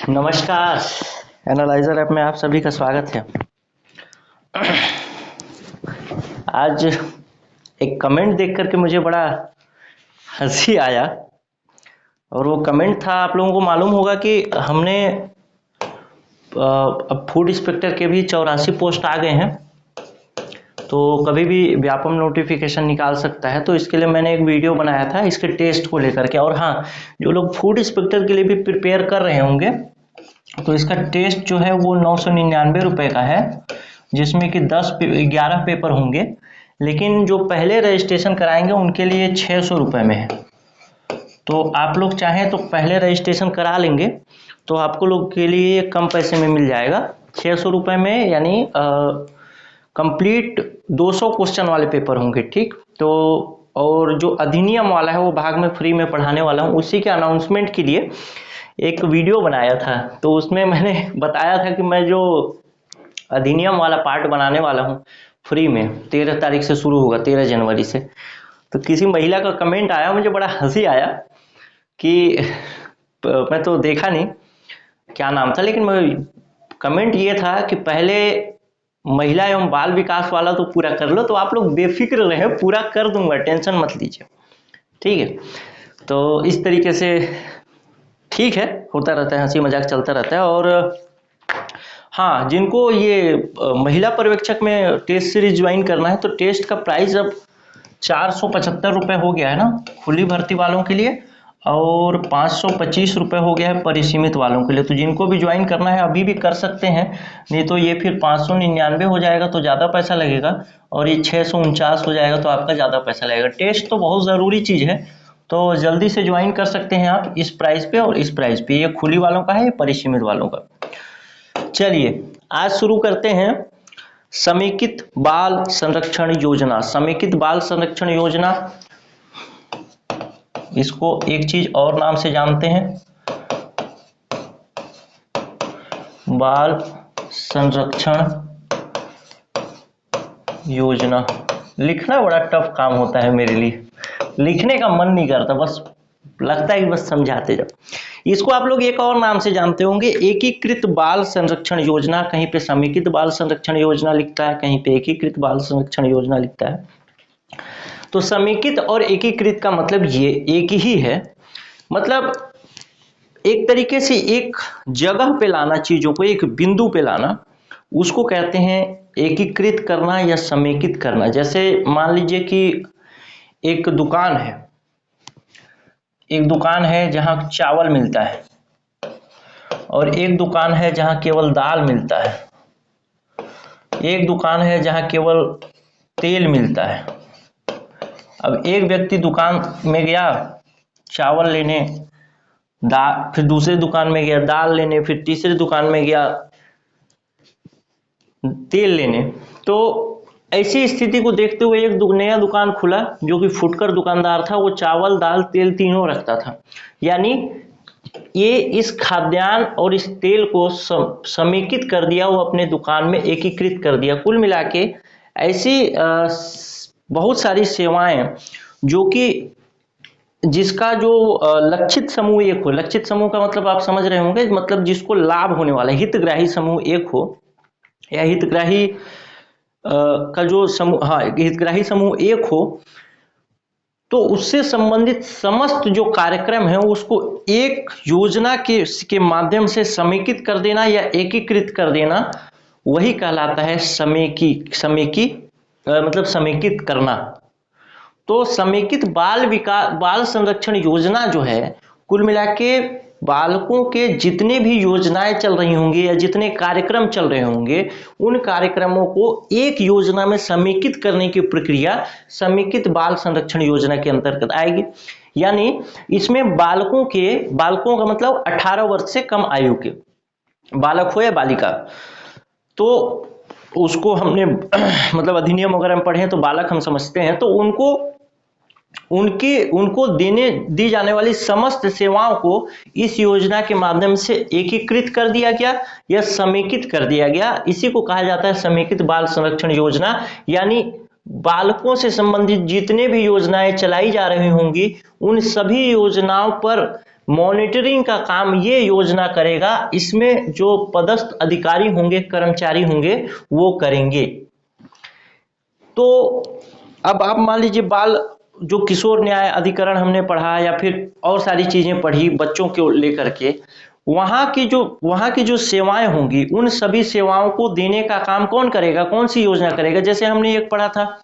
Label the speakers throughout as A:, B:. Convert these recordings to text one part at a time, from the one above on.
A: नमस्कार। Analyser app में आप सभी का स्वागत है। आज एक कमेंट देख करके मुझे बड़ा हंसी आया और वो कमेंट था, आप लोगों को मालूम होगा कि हमने अब फूड इंस्पेक्टर के भी 84 पोस्ट आ गए हैं, तो कभी भी व्यापम नोटिफिकेशन निकाल सकता है। तो इसके लिए मैंने एक वीडियो बनाया था इसके टेस्ट को लेकर के। और हाँ, जो लोग फूड इंस्पेक्टर के लिए भी प्रिपेयर कर रहे होंगे तो इसका टेस्ट जो है वो 999 रुपये का है, जिसमें कि 11 पेपर होंगे। लेकिन जो पहले रजिस्ट्रेशन कराएंगे उनके लिए 600 रुपये में है। तो आप लोग चाहें तो पहले रजिस्ट्रेशन करा लेंगे तो आपको लोग के लिए कम पैसे में मिल जाएगा 600 रुपये में, यानी कंप्लीट 200 क्वेश्चन वाले पेपर होंगे। ठीक, तो और जो अधिनियम वाला है वो भाग में फ्री में पढ़ाने वाला हूँ। उसी के अनाउंसमेंट के लिए एक वीडियो बनाया था, तो उसमें मैंने बताया था कि मैं जो अधिनियम वाला पार्ट बनाने वाला हूँ फ्री में, 13 तारीख से शुरू होगा, 13 जनवरी से। तो किसी महिला का कमेंट आया, मुझे बड़ा हंसी आया कि मैं तो देखा नहीं क्या नाम था, लेकिन मैं कमेंट ये था कि पहले महिला एवं बाल विकास वाला तो पूरा कर लो। तो आप लोग बेफिक्र रहे, पूरा कर दूंगा, टेंशन मत लीजिए। ठीक है, तो इस तरीके से ठीक है, होता रहता है, हंसी मजाक चलता रहता है। और हाँ, जिनको ये महिला पर्यवेक्षक में टेस्ट सीरीज ज्वाइन करना है तो टेस्ट का प्राइस अब 475 रुपये हो गया है ना खुली भर्ती वालों के लिए, और 525 रुपये हो गया है परिसीमित वालों के लिए। तो जिनको भी ज्वाइन करना है अभी भी कर सकते हैं, नहीं तो ये फिर 599 हो जाएगा तो ज़्यादा पैसा लगेगा, और ये 649 हो जाएगा तो आपका ज़्यादा पैसा लगेगा। टेस्ट तो बहुत ज़रूरी चीज़ है, तो जल्दी से ज्वाइन कर सकते हैं आप इस प्राइस पे और इस प्राइस पे। ये खुली वालों का है, ये परिसीमित वालों का। चलिए आज शुरू करते हैं समेकित बाल संरक्षण योजना। समेकित बाल संरक्षण योजना, इसको एक चीज और नाम से जानते हैं, बाल संरक्षण योजना। लिखना बड़ा टफ काम होता है मेरे लिए, लिखने का मन नहीं करता, बस लगता है कि बस समझाते जाओ। इसको आप लोग एक और नाम से जानते होंगे, एकीकृत बाल संरक्षण योजना। कहीं पे समेकित बाल संरक्षण योजना लिखता है, कहीं पे एकीकृत बाल संरक्षण योजना लिखता है। तो समेकित और एकीकृत का मतलब ये एक ही है, मतलब एक तरीके से एक जगह पे लाना, चीजों को एक बिंदु पे लाना, उसको कहते हैं एकीकृत करना या समेकित करना। जैसे मान लीजिए कि एक दुकान है जहां चावल मिलता है, और एक दुकान है जहां केवल दाल मिलता है, एक दुकान है जहां केवल तेल मिलता है। अब एक व्यक्ति दुकान में गया चावल लेने, फिर दूसरे दुकान में गया दाल लेने, फिर तीसरे दुकान में गया तेल लेने। तो ऐसी स्थिति को देखते हुए एक नया दुकान खुला जो कि फुटकर दुकानदार था, वो चावल दाल तेल तीनों रखता था। यानी ये इस खाद्यान्न और इस तेल को समेकित कर दिया, वो अपने दुकान में एकीकृत कर दिया। कुल मिला के ऐसी बहुत सारी सेवाएं जो कि जिसका जो लक्षित समूह एक हो, लक्षित समूह का मतलब आप समझ रहे होंगे, मतलब जिसको लाभ होने वाला, हितग्राही समूह एक हो, या हितग्राही का जो समूह, हाँ हितग्राही समूह एक हो, तो उससे संबंधित समस्त जो कार्यक्रम है उसको एक योजना के माध्यम से समेकित कर देना या एकीकृत कर देना, वही कहलाता है मतलब समेकित करना। तो समेकित बाल संरक्षण योजना जो है, कुल मिला के बालकों के जितने भी योजनाएं चल रही होंगी या जितने कार्यक्रम चल रहे होंगे, उन कार्यक्रमों को एक योजना में समेकित करने की प्रक्रिया समेकित बाल संरक्षण योजना के अंतर्गत आएगी। यानी इसमें बालकों का मतलब 18 वर्ष से कम आयु के बालक हो या बालिका, तो उसको हमने मतलब अधिनियम वगैरह में पढ़े हैं तो बालक हम समझते हैं, तो उनको दी जाने वाली समस्त सेवाओं को इस योजना के माध्यम से एकीकृत कर दिया गया या समेकित कर दिया गया। इसी को कहा जाता है समेकित बाल संरक्षण योजना। यानी बालकों से संबंधित जितने भी योजनाएं चलाई जा रही होंगी, उन सभी योजनाओं पर मॉनिटरिंग का काम ये योजना करेगा। इसमें जो पदस्थ अधिकारी होंगे, कर्मचारी होंगे, वो करेंगे। तो अब आप मान लीजिए बाल जो किशोर न्याय अधिकरण हमने पढ़ा या फिर और सारी चीजें पढ़ी बच्चों को लेकर के, वहाँ की जो सेवाएं होंगी, उन सभी सेवाओं को देने का काम कौन करेगा, कौन सी योजना करेगा। जैसे हमने एक पढ़ा था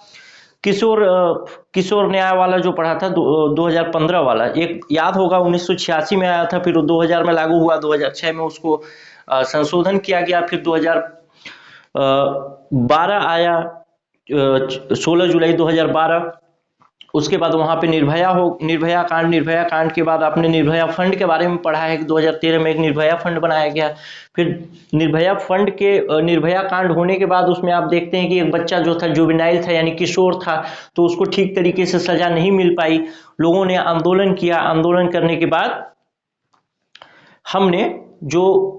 A: किशोर न्याय वाला जो पढ़ा था 2015 वाला, एक याद होगा 1986 में आया था, फिर 2000 में लागू हुआ, 2006 में उसको संशोधन किया गया, फिर 2012 आया 16 जुलाई 2012। उसके बाद वहाँ पे निर्भया कांड के बाद आपने निर्भया फंड के बारे में पढ़ा है कि 2013 में एक निर्भया फंड बनाया गया। फिर निर्भया कांड होने के बाद उसमें आप देखते हैं कि एक बच्चा जो था जुवेनाइल था, यानी किशोर था, तो उसको ठीक तरीके से सजा नहीं मिल पाई। लोगों ने आंदोलन किया, आंदोलन करने के बाद हमने जो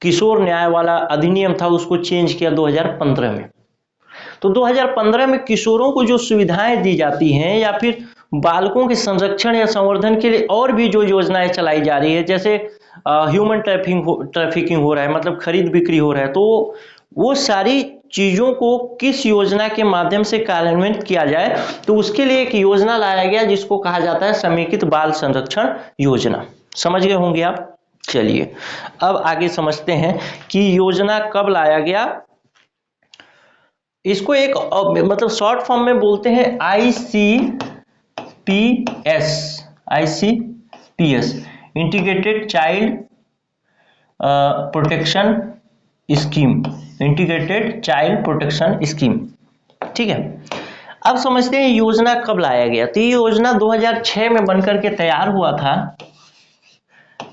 A: किशोर न्याय वाला अधिनियम था उसको चेंज किया 2015 में। तो 2015 में किशोरों को जो सुविधाएं दी जाती हैं या फिर बालकों के संरक्षण या संवर्धन के लिए और भी जो योजनाएं चलाई जा रही है, जैसे ह्यूमन ट्रैफिकिंग हो रहा है, मतलब खरीद बिक्री हो रहा है, तो वो सारी चीजों को किस योजना के माध्यम से कार्यान्वित किया जाए, तो उसके लिए एक योजना लाया गया जिसको कहा जाता है समेकित बाल संरक्षण योजना। समझ गए होंगे आप। चलिए अब आगे समझते हैं कि योजना कब लाया गया। इसको एक मतलब शॉर्ट फॉर्म में बोलते हैं ICPS, integrated child protection scheme. ठीक है, अब समझते हैं योजना कब लाया गया। तो ये योजना 2006 में बनकर के तैयार हुआ था,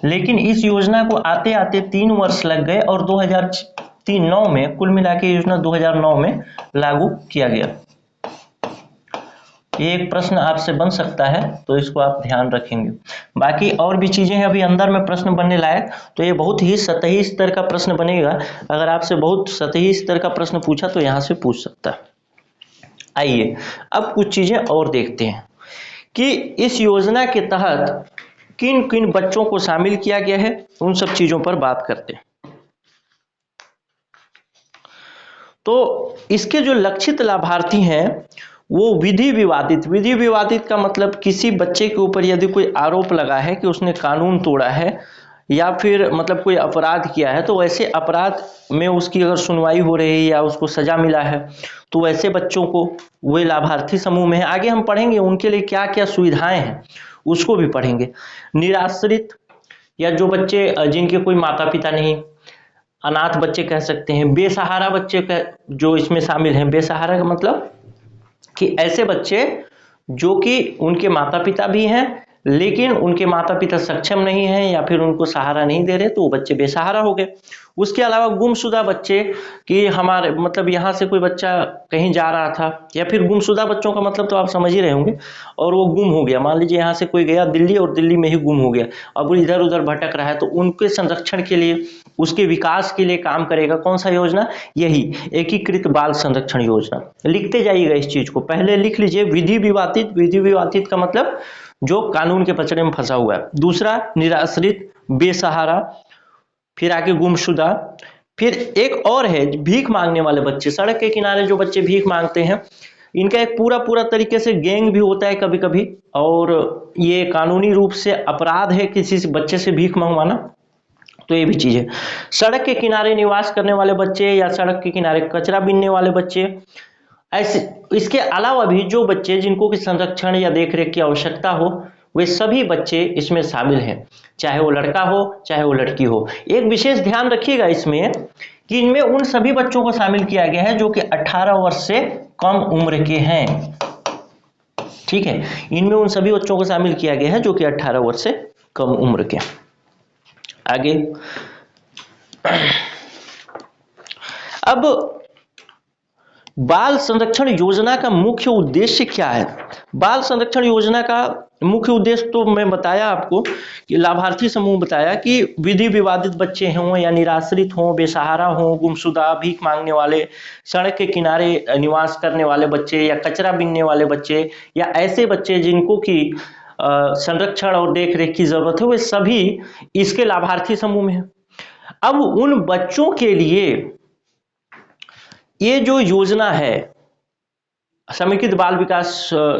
A: लेकिन इस योजना को आते आते 3 वर्ष लग गए और 2009 में कुल मिला के योजना 2009 में लागू किया गया। ये एक प्रश्न आपसे बन सकता है, तो इसको आप ध्यान रखेंगे। बाकी और भी चीजें हैं अभी अंदर में प्रश्न बनने लायक, तो ये बहुत ही सतही स्तर का प्रश्न बनेगा। अगर आपसे बहुत सतही स्तर का प्रश्न पूछा तो यहाँ से पूछ सकता है। आइए अब कुछ चीजें और देखते हैं कि इस योजना के तहत किन किन बच्चों को शामिल किया गया है, उन सब चीजों पर बात करते हैं। तो इसके जो लक्षित लाभार्थी हैं वो विधि विवादित का मतलब किसी बच्चे के ऊपर यदि कोई आरोप लगा है कि उसने कानून तोड़ा है या फिर मतलब कोई अपराध किया है, तो वैसे अपराध में उसकी अगर सुनवाई हो रही है या उसको सजा मिला है, तो वैसे बच्चों को वे लाभार्थी समूह में है। आगे हम पढ़ेंगे उनके लिए क्या क्या सुविधाएं हैं, उसको भी पढ़ेंगे। निराश्रित या जो बच्चे जिनके कोई माता पिता नहीं, अनाथ बच्चे कह सकते हैं। बेसहारा बच्चे का जो इसमें शामिल हैं, बेसहारा का मतलब कि ऐसे बच्चे जो कि उनके माता पिता भी हैं लेकिन उनके माता पिता सक्षम नहीं हैं या फिर उनको सहारा नहीं दे रहे, तो वो बच्चे बेसहारा हो गए। उसके अलावा गुमशुदा बच्चे कि हमारे मतलब यहाँ से कोई बच्चा कहीं जा रहा था, या फिर गुमशुदा बच्चों का मतलब तो आप समझ ही रहे होंगे, और वो गुम हो गया। मान लीजिए यहाँ से कोई गया दिल्ली और दिल्ली में ही गुम हो गया, अब वो इधर उधर भटक रहा है, तो उनके संरक्षण के लिए, उसके विकास के लिए काम करेगा कौन सा योजना, यही एकीकृत बाल संरक्षण योजना। लिखते जाइएगा इस चीज को, पहले लिख लीजिए विधि विवादित का मतलब जो कानून के पचड़े में फंसा हुआ है। दूसरा निराश्रित, बेसहारा, फिर आगे गुमशुदा, फिर एक और है भीख मांगने वाले बच्चे। सड़क के किनारे जो बच्चे भीख मांगते हैं, इनका एक पूरा तरीके से गैंग भी होता है कभी कभी, और ये कानूनी रूप से अपराध है किसी से बच्चे से भीख मंगवाना, तो ये भी चीज है। सड़क के किनारे निवास करने वाले बच्चे या सड़क के किनारे कचरा बीनने वाले बच्चे, ऐसे इसके अलावा भी जो बच्चे जिनको कि संरक्षण या देखरेख की आवश्यकता हो, वे सभी बच्चे इसमें शामिल हैं, चाहे वो लड़का हो चाहे वो लड़की हो। एक विशेष ध्यान रखिएगा इसमें कि इनमें उन सभी बच्चों को शामिल किया गया है जो कि 18 वर्ष से कम उम्र के हैं। ठीक है, इनमें उन सभी बच्चों को शामिल किया गया है जो कि 18 वर्ष से कम उम्र के। आगे अब बाल संरक्षण योजना का मुख्य उद्देश्य क्या है। बाल संरक्षण योजना का मुख्य उद्देश्य तो मैं बताया आपको कि लाभार्थी समूह बताया कि विधि विवादित बच्चे हों या निराश्रित हों, बेसहारा हों, गुमशुदा, भीख मांगने वाले, सड़क के किनारे निवास करने वाले बच्चे या कचरा बीनने वाले बच्चे, या ऐसे बच्चे जिनको कि संरक्षण और देखरेख की जरूरत है, वे सभी इसके लाभार्थी समूह में है। अब उन बच्चों के लिए ये जो योजना है समेकित बाल विकास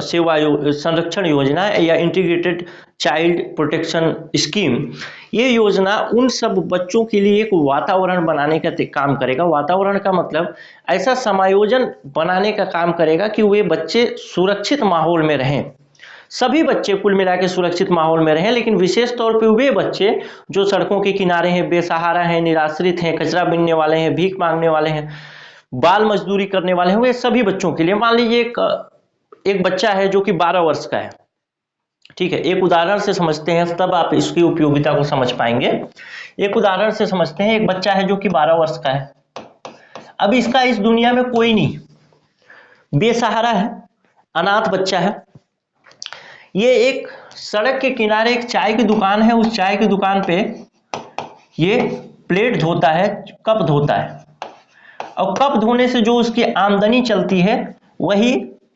A: सेवा संरक्षण योजना या इंटीग्रेटेड चाइल्ड प्रोटेक्शन स्कीम, ये योजना उन सब बच्चों के लिए एक वातावरण बनाने का काम करेगा। वातावरण का मतलब ऐसा समायोजन बनाने का काम करेगा कि वे बच्चे सुरक्षित माहौल में रहें, सभी बच्चे कुल मिला के सुरक्षित माहौल में रहें, लेकिन विशेष तौर पे वे बच्चे जो सड़कों के किनारे हैं, बेसहारा हैं, निराश्रित हैं, कचरा बीनने वाले हैं, भीख मांगने वाले हैं, बाल मजदूरी करने वाले हैं, वे सभी बच्चों के लिए। मान लीजिए एक बच्चा है जो कि 12 वर्ष का है, ठीक है, एक उदाहरण से समझते हैं तब आप इसकी उपयोगिता को समझ पाएंगे। एक उदाहरण से समझते हैं, एक बच्चा है जो कि 12 वर्ष का है। अब इसका इस दुनिया में कोई नहीं, बेसहारा है, अनाथ बच्चा है। ये एक सड़क के किनारे एक चाय की दुकान है, उस चाय की दुकान पे ये प्लेट धोता है, कप धोता है, और कप धोने से जो उसकी आमदनी चलती है वही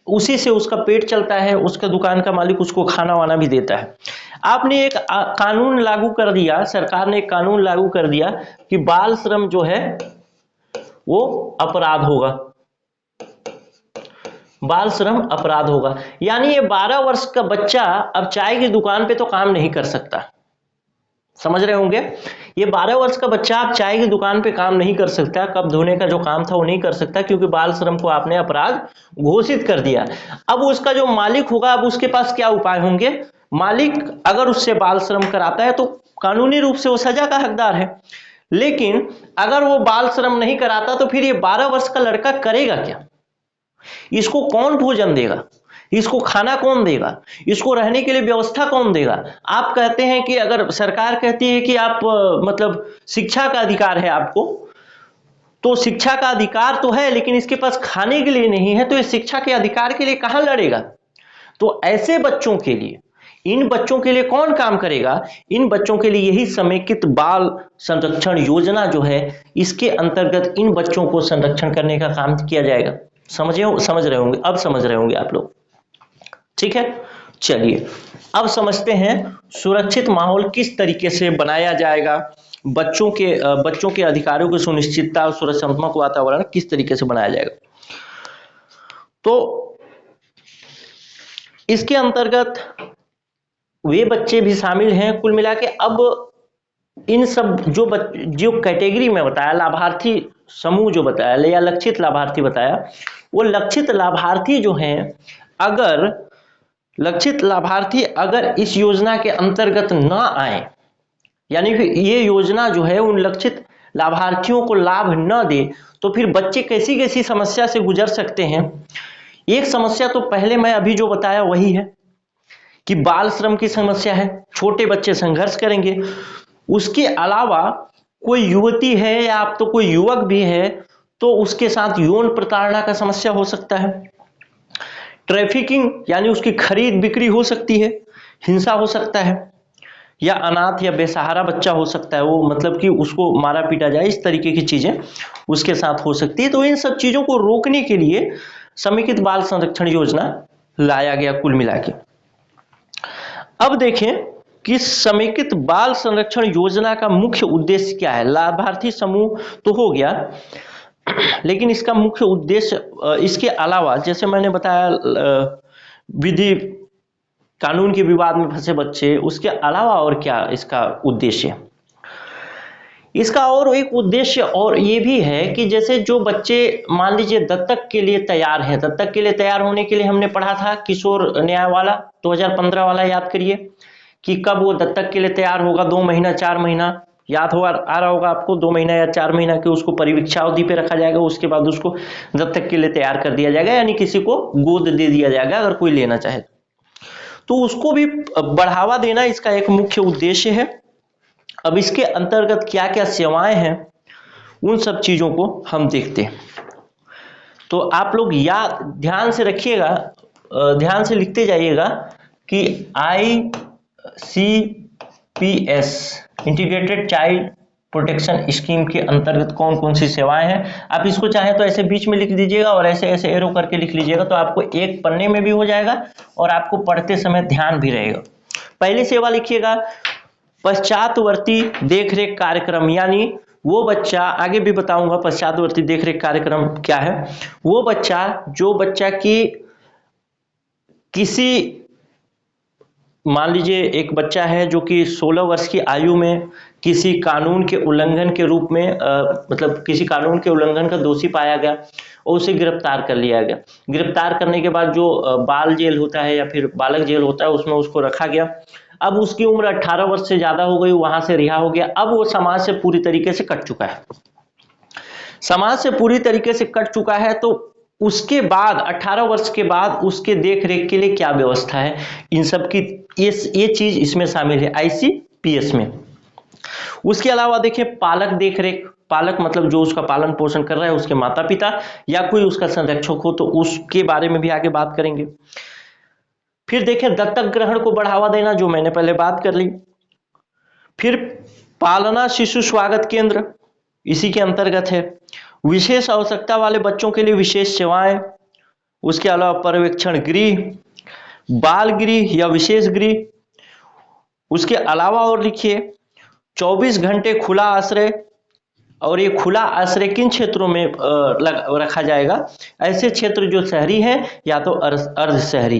A: उसी से उसका पेट चलता है, उसका दुकान का मालिक उसको खाना वाना भी देता है। आपने एक कानून लागू कर दिया, सरकार ने एक कानून लागू कर दिया कि बाल श्रम जो है वो अपराध होगा, बाल श्रम अपराध होगा। यानी ये 12 वर्ष का बच्चा अब चाय की दुकान पे तो काम नहीं कर सकता, समझ रहे होंगे। ये 12 वर्ष का बच्चा अब चाय की दुकान पे काम नहीं कर सकता, कप धोने का जो काम था वो नहीं कर सकता, क्योंकि बाल श्रम को आपने अपराध घोषित कर दिया। अब उसका जो मालिक होगा, अब उसके पास क्या उपाय होंगे। मालिक अगर उससे बाल श्रम कराता है तो कानूनी रूप से वो सजा का हकदार है, लेकिन अगर वो बाल श्रम नहीं कराता तो फिर ये 12 वर्ष का लड़का करेगा क्या। इसको कौन भोजन देगा, इसको खाना कौन देगा, इसको रहने के लिए व्यवस्था कौन देगा। आप कहते हैं कि अगर सरकार कहती है कि आप मतलब शिक्षा का अधिकार है आपको, तो शिक्षा का अधिकार तो है, लेकिन इसके पास खाने के लिए नहीं है, तो ये शिक्षा के अधिकार के लिए कहां लड़ेगा। तो ऐसे बच्चों के लिए, इन बच्चों के लिए कौन काम करेगा। इन बच्चों के लिए यही समेकित बाल संरक्षण योजना जो है, इसके अंतर्गत इन बच्चों को संरक्षण करने का काम किया जाएगा। समझ रहे होंगे, अब समझ रहे होंगे आप लोग, ठीक है। चलिए अब समझते हैं सुरक्षित माहौल किस तरीके से बनाया जाएगा, बच्चों के अधिकारों की सुनिश्चितता और सुरक्षात्मक वातावरण किस तरीके से बनाया जाएगा। तो इसके अंतर्गत वे बच्चे भी शामिल हैं। कुल मिला के अब इन सब जो कैटेगरी में बताया, लाभार्थी समूह जो बताया या लक्षित लाभार्थी बताया, वो लक्षित लाभार्थी जो हैं, अगर लक्षित लाभार्थी अगर इस योजना के अंतर्गत ना आए, यानी कि ये योजना जो है उन लक्षित लाभार्थियों को लाभ न दे, तो फिर बच्चे कैसी कैसी समस्या से गुजर सकते हैं। एक समस्या तो पहले मैं अभी जो बताया वही है कि बाल श्रम की समस्या है, छोटे बच्चे संघर्ष करेंगे। उसके अलावा कोई युवती है या आप तो कोई युवक भी है, तो उसके साथ यौन प्रताड़ना का समस्या हो सकता है, ट्रैफिकिंग यानी उसकी खरीद बिक्री हो सकती है, हिंसा हो सकता है, या अनाथ या बेसहारा बच्चा हो सकता है, वो मतलब कि उसको मारा पीटा जाए, इस तरीके की चीजें उसके साथ हो सकती है। तो इन सब चीजों को रोकने के लिए समेकित बाल संरक्षण योजना लाया गया कुल मिला के। अब देखें कि समेकित बाल संरक्षण योजना का मुख्य उद्देश्य क्या है। लाभार्थी समूह तो हो गया, लेकिन इसका मुख्य उद्देश्य इसके अलावा, जैसे मैंने बताया विधि कानून के विवाद में फंसे बच्चे, उसके अलावा और क्या इसका उद्देश्य। इसका और एक उद्देश्य और ये भी है कि जैसे जो बच्चे मान लीजिए दत्तक के लिए तैयार हैं, दत्तक के लिए तैयार होने के लिए हमने पढ़ा था किशोर न्याय वाला 2015 वाला, याद करिए कि कब वो दत्तक के लिए तैयार होगा, 2 महीना 4 महीना, याद होगा आ रहा होगा आपको, 2 महीना या 4 महीना के उसको परीक्षा अवधि पे रखा जाएगा, उसके बाद उसको दत्तक के लिए तैयार कर दिया जाएगा, यानी किसी को गोद दे दिया जाएगा अगर कोई लेना चाहे तो उसको भी बढ़ावा देना इसका एक मुख्य उद्देश्य है। अब इसके अंतर्गत क्या क्या सेवाएं हैं, उन सब चीजों को हम देखते हैं। तो आप लोग याद ध्यान से रखिएगा, ध्यान से लिखते जाइएगा कि ICPS integrated child protection scheme के अंतर्गत कौन कौन सी सेवाएं हैं। आप इसको चाहे तो ऐसे बीच में लिख दीजिएगा और ऐसे एरो करके लिख लीजिएगा, तो आपको एक पन्ने में भी हो जाएगा और आपको पढ़ते समय ध्यान भी रहेगा। पहली सेवा लिखिएगा पश्चातवर्ती देखरेख कार्यक्रम, यानी वो बच्चा, आगे भी बताऊंगा पश्चातवर्ती देखरेख कार्यक्रम क्या है। वो बच्चा जो बच्चा की किसी, मान लीजिए एक बच्चा है जो कि 16 वर्ष की आयु में किसी कानून के उल्लंघन के रूप में मतलब किसी कानून के उल्लंघन का दोषी पाया गया और उसे गिरफ्तार कर लिया गया। गिरफ्तार करने के बाद जो बाल जेल होता है या फिर बालक जेल होता है उसमें उसको रखा गया। अब उसकी उम्र 18 वर्ष से ज्यादा हो गई, वहां से रिहा हो गया। अब वो समाज से पूरी तरीके से कट चुका है, समाज से पूरी तरीके से कट चुका है। तो उसके बाद 18 वर्ष के बाद उसके देख रेख के लिए क्या व्यवस्था है, इन सब की ये चीज इसमें शामिल है ICPS में। उसके अलावा देखिए पालक देख रेख, पालक मतलब जो उसका पालन पोषण कर रहा है, उसके माता पिता या कोई उसका संरक्षक हो, तो उसके बारे में भी आगे बात करेंगे। फिर देखें दत्तक ग्रहण को बढ़ावा देना, जो मैंने पहले बात कर ली। फिर पालना शिशु स्वागत केंद्र इसी के अंतर्गत है। विशेष आवश्यकता वाले बच्चों के लिए विशेष सेवाएं, उसके अलावा पर्यवेक्षण गृह, बाल गृह या विशेष गृह। उसके अलावा और लिखिए 24 घंटे खुला आश्रय, और ये खुला आश्रय किन क्षेत्रों में रखा जाएगा, ऐसे क्षेत्र जो शहरी हैं या तो अर्ध शहरी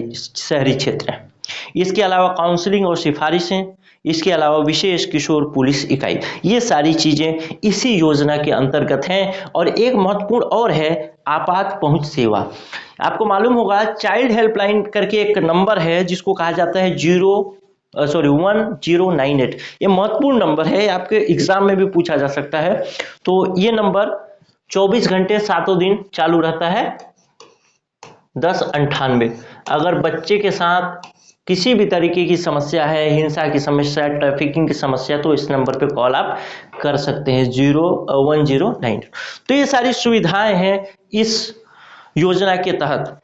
A: क्षेत्र हैं। इसके अलावा काउंसलिंग और सिफारिशें, इसके अलावा विशेष किशोर पुलिस इकाई, ये सारी चीजें इसी योजना के अंतर्गत हैं। और एक महत्वपूर्ण और है आपात पहुंच सेवा। आपको मालूम होगा चाइल्ड हेल्पलाइन करके एक नंबर है जिसको कहा जाता है 1098। ये महत्वपूर्ण नंबर है, आपके एग्जाम में भी पूछा जा सकता है। तो ये नंबर 24 घंटे 7 दिन चालू रहता है। 1098, अगर बच्चे के साथ किसी भी तरीके की समस्या है, हिंसा की समस्या, ट्रैफिकिंग की समस्या, तो इस नंबर पे कॉल आप कर सकते हैं 0109। तो ये सारी सुविधाएं हैं इस योजना के तहत।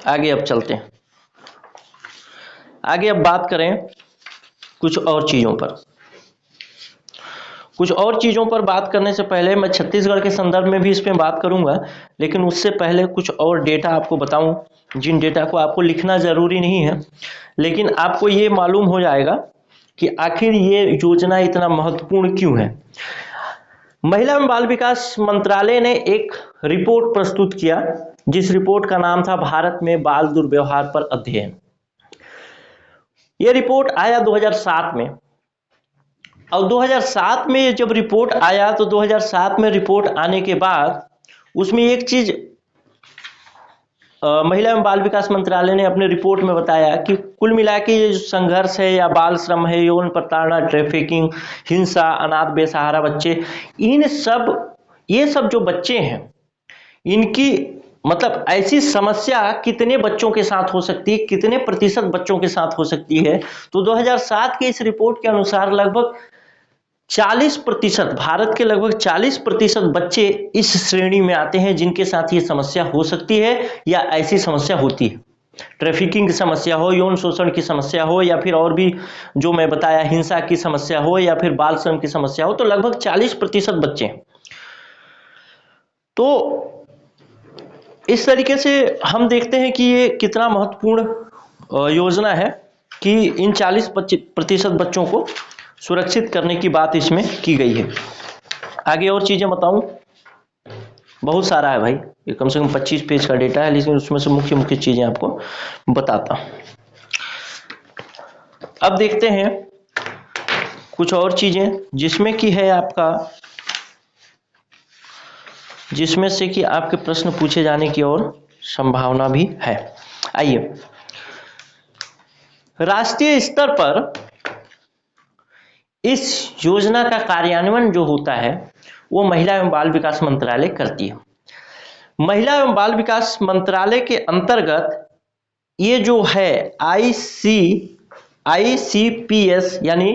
A: आगे अब चलते हैं, आगे अब बात करें कुछ और चीजों पर। कुछ और चीजों पर बात करने से पहले मैं छत्तीसगढ़ के संदर्भ में भी इस पे बात करूंगा, लेकिन उससे पहले कुछ और डेटा आपको बताऊं, जिन डेटा को आपको लिखना जरूरी नहीं है, लेकिन आपको ये मालूम हो जाएगा कि आखिर ये योजना इतना महत्वपूर्ण क्यों है। महिला एवं बाल विकास मंत्रालय ने एक रिपोर्ट प्रस्तुत किया, जिस रिपोर्ट का नाम था भारत में बाल दुर्व्यवहार पर अध्ययन। यह रिपोर्ट आया 2007 में, और 2007 में जब रिपोर्ट आया तो 2007 में रिपोर्ट आने के बाद उसमें एक चीज महिला एवं बाल विकास मंत्रालय ने अपने रिपोर्ट में बताया कि कुल मिला के ये जो संघर्ष है या बाल श्रम है, यौन प्रताड़ना, ट्रैफिकिंग, हिंसा, अनाथ बेसहारा बच्चे, ये सब जो बच्चे हैं, इनकी मतलब ऐसी समस्या कितने बच्चों के साथ हो सकती है, कितने प्रतिशत बच्चों के साथ हो सकती है। तो 2007 के इस रिपोर्ट के अनुसार लगभग 40%, भारत के लगभग 40% बच्चे इस श्रेणी में आते हैं जिनके साथ ये समस्या हो सकती है या ऐसी समस्या होती है। ट्रैफिकिंग की समस्या हो, यौन शोषण की समस्या हो, या फिर और भी जो मैं बताया हिंसा की समस्या हो, या फिर बाल श्रम की समस्या हो, तो लगभग 40% बच्चे हैं। तो इस तरीके से हम देखते हैं कि ये कितना महत्वपूर्ण योजना है कि इन 40% बच्चों को सुरक्षित करने की बात इसमें की गई है। आगे और चीजें बताऊं, बहुत सारा है भाई, ये कम से कम 25 पेज का डेटा है, लेकिन उसमें से मुख्य मुख्य चीजें आपको बताता हूं। अब देखते हैं कुछ और चीजें जिसमें कि है आपका, जिसमें से कि आपके प्रश्न पूछे जाने की और संभावना भी है। आइए, राष्ट्रीय स्तर पर इस योजना का कार्यान्वयन जो होता है वो महिला एवं बाल विकास मंत्रालय करती है। महिला एवं बाल विकास मंत्रालय के अंतर्गत ये जो है ICPS यानी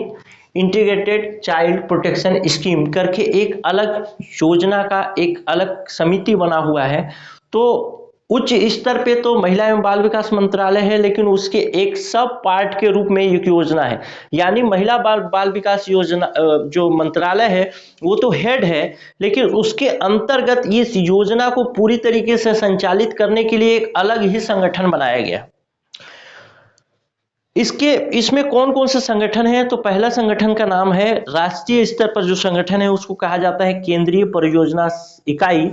A: इंटीग्रेटेड चाइल्ड प्रोटेक्शन स्कीम करके एक अलग योजना का एक अलग समिति बना हुआ है। तो उच्च स्तर पे तो महिला एवं बाल विकास मंत्रालय है, लेकिन उसके एक सब पार्ट के रूप में एक योजना है। यानी महिला बाल विकास योजना जो मंत्रालय है वो तो हेड है, लेकिन उसके अंतर्गत इस योजना को पूरी तरीके से संचालित करने के लिए एक अलग ही संगठन बनाया गया। इसमें कौन कौन से संगठन हैं? तो पहला संगठन का नाम है, राष्ट्रीय स्तर पर जो संगठन है उसको कहा जाता है केंद्रीय परियोजना इकाई।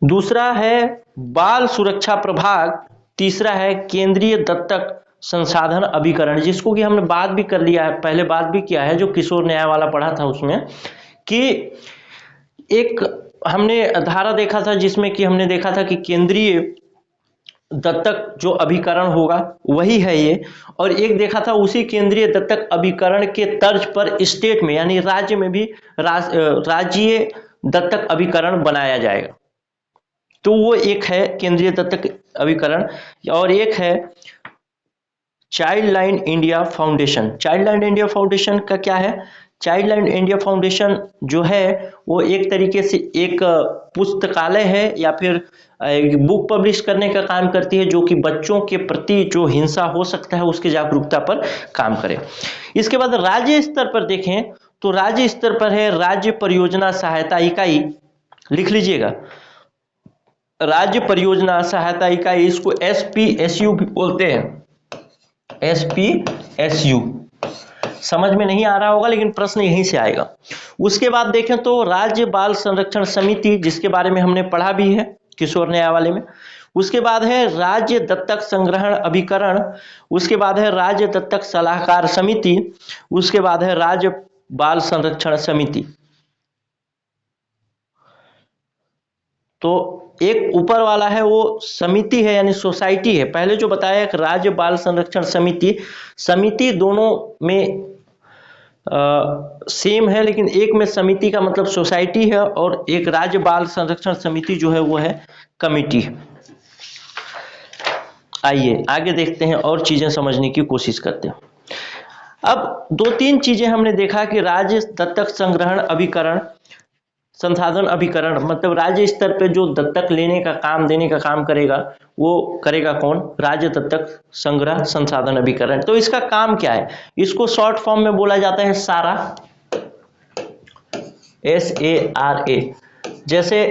A: दूसरा है बाल सुरक्षा प्रभाग। तीसरा है केंद्रीय दत्तक संसाधन अभिकरण, जिसको कि हमने बात भी कर लिया है, पहले बात भी किया है, जो किशोर न्याय वाला पढ़ा था उसमें, कि एक हमने धारा देखा था जिसमें कि हमने देखा था कि केंद्रीय दत्तक जो अभिकरण होगा वही है ये, और एक देखा था उसी केंद्रीय दत्तक अभिकरण के तर्ज पर स्टेट में यानी राज्य में भी राज्य दत्तक अभिकरण बनाया जाएगा। तो वो एक है केंद्रीय दत्तक अभिकरण, और एक है child line India foundation. Child line India foundation का क्या है? चाइल्ड लाइन इंडिया फाउंडेशन जो है वो एक तरीके से एक पुस्तकालय है या फिर बुक पब्लिश करने का काम करती है, जो कि बच्चों के प्रति जो हिंसा हो सकता है उसकी जागरूकता पर काम करे। इसके बाद राज्य स्तर पर देखें तो राज्य स्तर पर है राज्य परियोजना सहायता इकाई। लिख लीजिएगा, राज्य परियोजना सहायता इकाई, इसको SPSU भी बोलते हैं। SPSU समझ में नहीं आ रहा होगा, लेकिन प्रश्न यहीं से आएगा। उसके बाद देखें तो राज्य बाल संरक्षण समिति, जिसके बारे में हमने पढ़ा भी है किशोर न्याय वाले में। उसके बाद है राज्य दत्तक संग्रहण अभिकरण। उसके बाद है राज्य दत्तक सलाहकार समिति। उसके बाद है राज्य बाल संरक्षण समिति। तो एक ऊपर वाला है वो समिति है यानी सोसाइटी है। पहले जो बताया एक राज्य बाल संरक्षण समिति, समिति दोनों में सेम है, लेकिन एक में समिति का मतलब सोसाइटी है और एक राज्य बाल संरक्षण समिति जो है वो है कमिटी। आइए आगे देखते हैं और चीजें समझने की कोशिश करते हैं। अब दो तीन चीजें हमने देखा कि राज्य दत्तक संग्रहण अभिकरण संसाधन अभिकरण, मतलब राज्य स्तर पे जो दत्तक लेने का काम देने का काम करेगा वो करेगा कौन? राज्य दत्तक संग्रह संसाधन अभिकरण। तो इसका काम क्या है? इसको शॉर्ट फॉर्म में बोला जाता है सारा, SARA। जैसे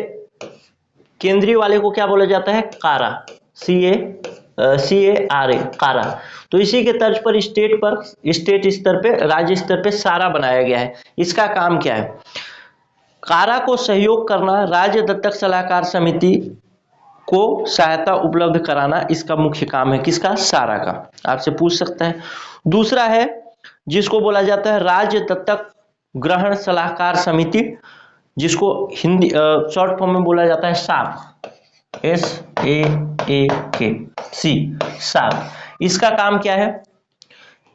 A: केंद्रीय वाले को क्या बोला जाता है? कारा, CARA, कारा। तो इसी के तर्ज पर स्टेट स्तर पे राज्य स्तर पे सारा बनाया गया है। इसका काम क्या है? कारा को सहयोग करना, राज्य दत्तक सलाहकार समिति को सहायता उपलब्ध कराना, इसका मुख्य काम है। किसका? सारा का। आपसे पूछ सकता है। दूसरा है जिसको बोला जाता है राज्य दत्तक ग्रहण सलाहकार समिति, जिसको हिंदी शॉर्ट फॉर्म में बोला जाता है SAAC, SAAC। इसका काम क्या है?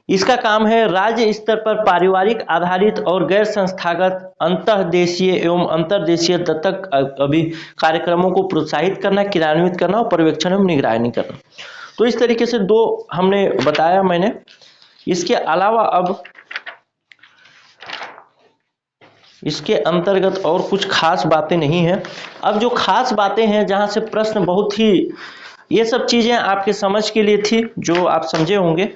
A: इसका काम है राज्य स्तर पर पारिवारिक आधारित और गैर संस्थागत अंतर्देशीय एवं अंतर्देशीय दत्तक अभी कार्यक्रमों को प्रोत्साहित करना, क्रियान्वित करना और पर्यवेक्षण एवं निगरानी करना। तो इस तरीके से दो हमने बताया मैंने। इसके अलावा अब इसके अंतर्गत और कुछ खास बातें नहीं है। अब जो खास बातें हैं जहां से प्रश्न बहुत ही, ये सब चीजें आपके समझ के लिए थी जो आप समझे होंगे।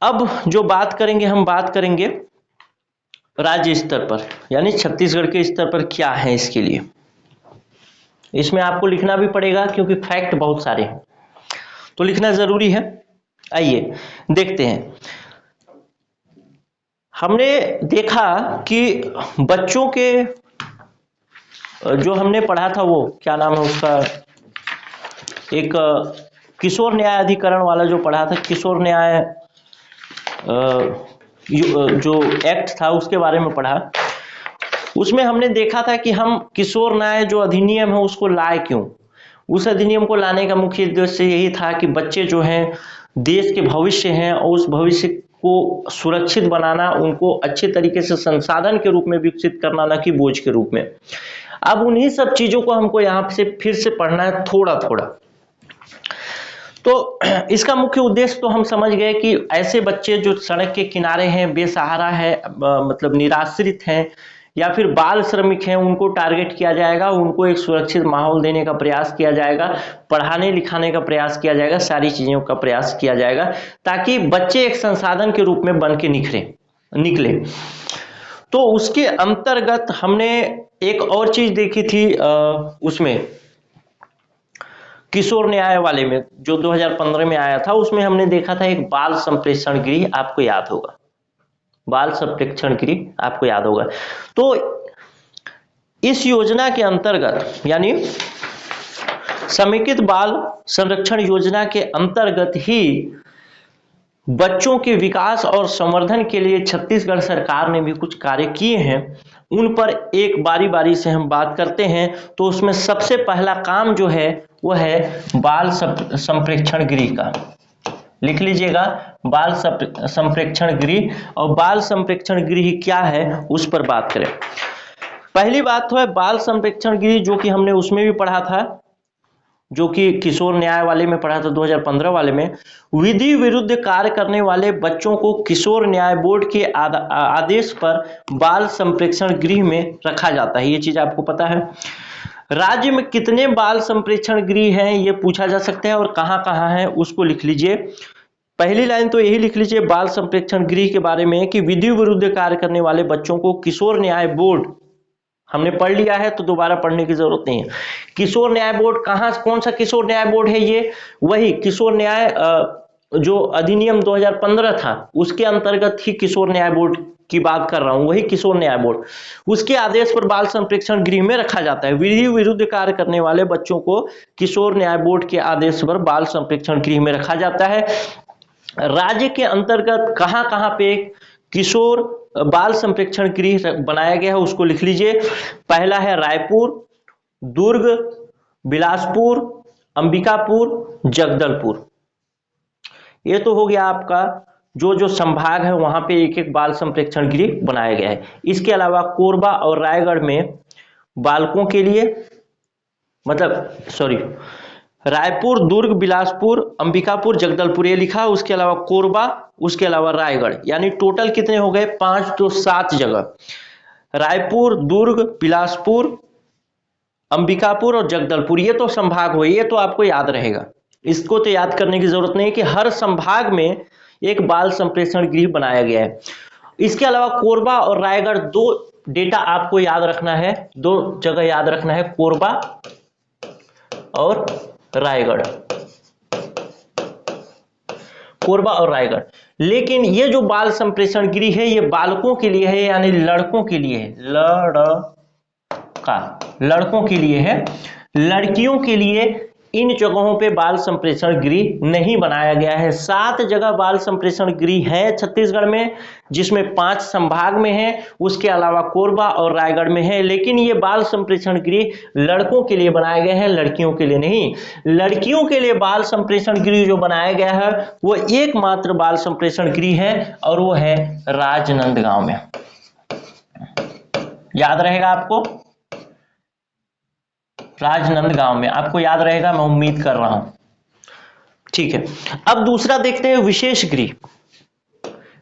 A: अब जो बात करेंगे हम बात करेंगे राज्य स्तर पर, यानी छत्तीसगढ़ के स्तर पर क्या है इसके लिए। इसमें आपको लिखना भी पड़ेगा क्योंकि फैक्ट बहुत सारे हैं, तो लिखना जरूरी है। आइए देखते हैं। हमने देखा कि बच्चों के जो हमने पढ़ा था वो क्या नाम है उसका, एक किशोर न्याय अधिकरण वाला जो पढ़ा था, किशोर न्याय जो एक्ट था उसके बारे में पढ़ा। उसमें हमने देखा था कि हम किशोर न्याय जो अधिनियम है उसको लाए क्यों। उस अधिनियम को लाने का मुख्य उद्देश्य यही था कि बच्चे जो हैं देश के भविष्य हैं और उस भविष्य को सुरक्षित बनाना, उनको अच्छे तरीके से संसाधन के रूप में विकसित करना, न कि बोझ के रूप में। अब उन्हीं सब चीजों को हमको यहाँ से फिर से पढ़ना है थोड़ा थोड़ा। तो इसका मुख्य उद्देश्य तो हम समझ गए कि ऐसे बच्चे जो सड़क के किनारे हैं, बेसहारा है, मतलब निराश्रित हैं, या फिर बाल श्रमिक हैं उनको टारगेट किया जाएगा, उनको एक सुरक्षित माहौल देने का प्रयास किया जाएगा, पढ़ाने लिखाने का प्रयास किया जाएगा, सारी चीजों का प्रयास किया जाएगा ताकि बच्चे एक संसाधन के रूप में बन के निकले। तो उसके अंतर्गत हमने एक और चीज देखी थी उसमें किशोर न्याय वाले में जो 2015 में आया था, उसमें हमने देखा था एक बाल संप्रेषण गृह, आपको याद होगा, बाल संप्रेक्षण गृह आपको याद होगा। तो इस योजना के अंतर्गत यानी समेकित बाल संरक्षण योजना के अंतर्गत ही बच्चों के विकास और संवर्धन के लिए छत्तीसगढ़ सरकार ने भी कुछ कार्य किए हैं, उन पर एक बारी बारी से हम बात करते हैं। तो उसमें सबसे पहला काम जो है वो है बाल संप्रेक्षण गृह का, लिख लीजिएगा, बाल संप्रेक्षण गृह। और बाल संप्रेक्षण गृह क्या है उस पर बात करें। पहली बात तो है बाल संप्रेक्षण गृह, जो कि हमने उसमें भी पढ़ा था, जो कि किशोर न्याय वाले में पढ़ा था 2015 वाले में। विधि विरुद्ध कार्य करने वाले बच्चों को किशोर न्याय बोर्ड के आदेश पर बाल संप्रेक्षण गृह में रखा जाता है, ये चीज आपको पता है। राज्य में कितने बाल संप्रेक्षण गृह हैं ये पूछा जा सकता है, और कहां कहां है उसको लिख लीजिए। पहली लाइन तो यही लिख लीजिए बाल संप्रेक्षण गृह के बारे में कि विधि विरुद्ध कार्य करने वाले बच्चों को किशोर न्याय बोर्ड, हमने पढ़ लिया है तो दोबारा पढ़ने की जरूरत नहीं है। किशोर न्याय बोर्ड कहां, कौन सा किशोर न्याय बोर्ड है ये, वही किशोर न्याय जो अधिनियम 2015 था उसके अंतर्गत ही किशोर न्याय बोर्ड की बात कर रहा हूं, वही किशोर न्याय बोर्ड, उसके आदेश पर बाल संप्रेक्षण गृह में रखा जाता है। विधि विरुद्ध कार्य करने वाले बच्चों को किशोर न्याय बोर्ड के आदेश पर बाल संप्रेक्षण गृह में रखा जाता है। राज्य के अंतर्गत कहां कहां पे किशोर बाल संप्रेक्षण गृह बनाया गया है उसको लिख लीजिए। पहला है रायपुर, दुर्ग, बिलासपुर, अंबिकापुर, जगदलपुर। ये तो हो गया आपका जो जो संभाग है वहां पे एक एक बाल संप्रेक्षण गृह बनाया गया है। इसके अलावा कोरबा और रायगढ़ में बालकों के लिए, रायपुर, दुर्ग, बिलासपुर, अंबिकापुर, जगदलपुर ये लिखा, उसके अलावा कोरबा, उसके अलावा रायगढ़, यानी टोटल कितने हो गए, 5 तो 7 जगह। रायपुर, दुर्ग, बिलासपुर, अंबिकापुर और जगदलपुर, ये तो संभाग हुए, ये तो आपको याद रहेगा, इसको तो याद करने की जरूरत नहीं कि हर संभाग में एक बाल संप्रेषण गृह बनाया गया है। इसके अलावा कोरबा और रायगढ़, दो डेटा आपको याद रखना है, 2 जगह याद रखना है, कोरबा और रायगढ़, कोरबा और रायगढ़। लेकिन ये जो बाल संप्रेषण गृह है ये बालकों के लिए है, यानी लड़कों के लिए है, लड़कों के लिए है। लड़कियों के लिए इन जगहों पे बाल संप्रेषण गृह नहीं बनाया गया है। 7 जगह बाल संप्रेषण गृह है छत्तीसगढ़ में, जिसमें 5 संभाग में है, उसके अलावा कोरबा और रायगढ़ में है। लेकिन ये बाल संप्रेषण गृह लड़कों के लिए बनाए गए हैं, लड़कियों के लिए नहीं। लड़कियों के लिए बाल संप्रेषण गृह जो बनाया गया है वो एकमात्र बाल संप्रेषण गृह है, और वो है राजनांदगांव में। याद रहेगा आपको, राजनांदगांव में, आपको याद रहेगा, मैं उम्मीद कर रहा हूं। ठीक है, अब दूसरा देखते हैं विशेष गृह।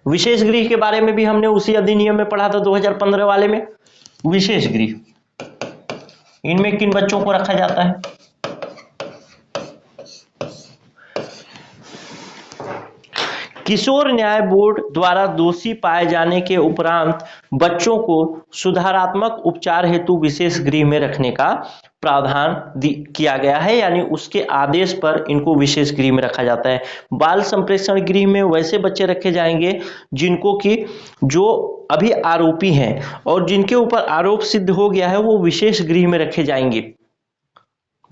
A: विशेष गृह के बारे में भी हमने उसी अधिनियम में पढ़ा था 2015 वाले में। विशेष गृह, इनमें किन बच्चों को रखा जाता है, किशोर न्याय बोर्ड द्वारा दोषी पाए जाने के उपरांत बच्चों को सुधारात्मक उपचार हेतु विशेष गृह में रखने का प्रावधान किया गया है, यानी उसके आदेश पर इनको विशेष गृह में रखा जाता है। बाल संप्रेषण गृह में वैसे बच्चे रखे जाएंगे जिनको कि जो अभी आरोपी हैं और जिनके ऊपर आरोप सिद्ध हो गया है, वो विशेष गृह में रखे जाएंगे।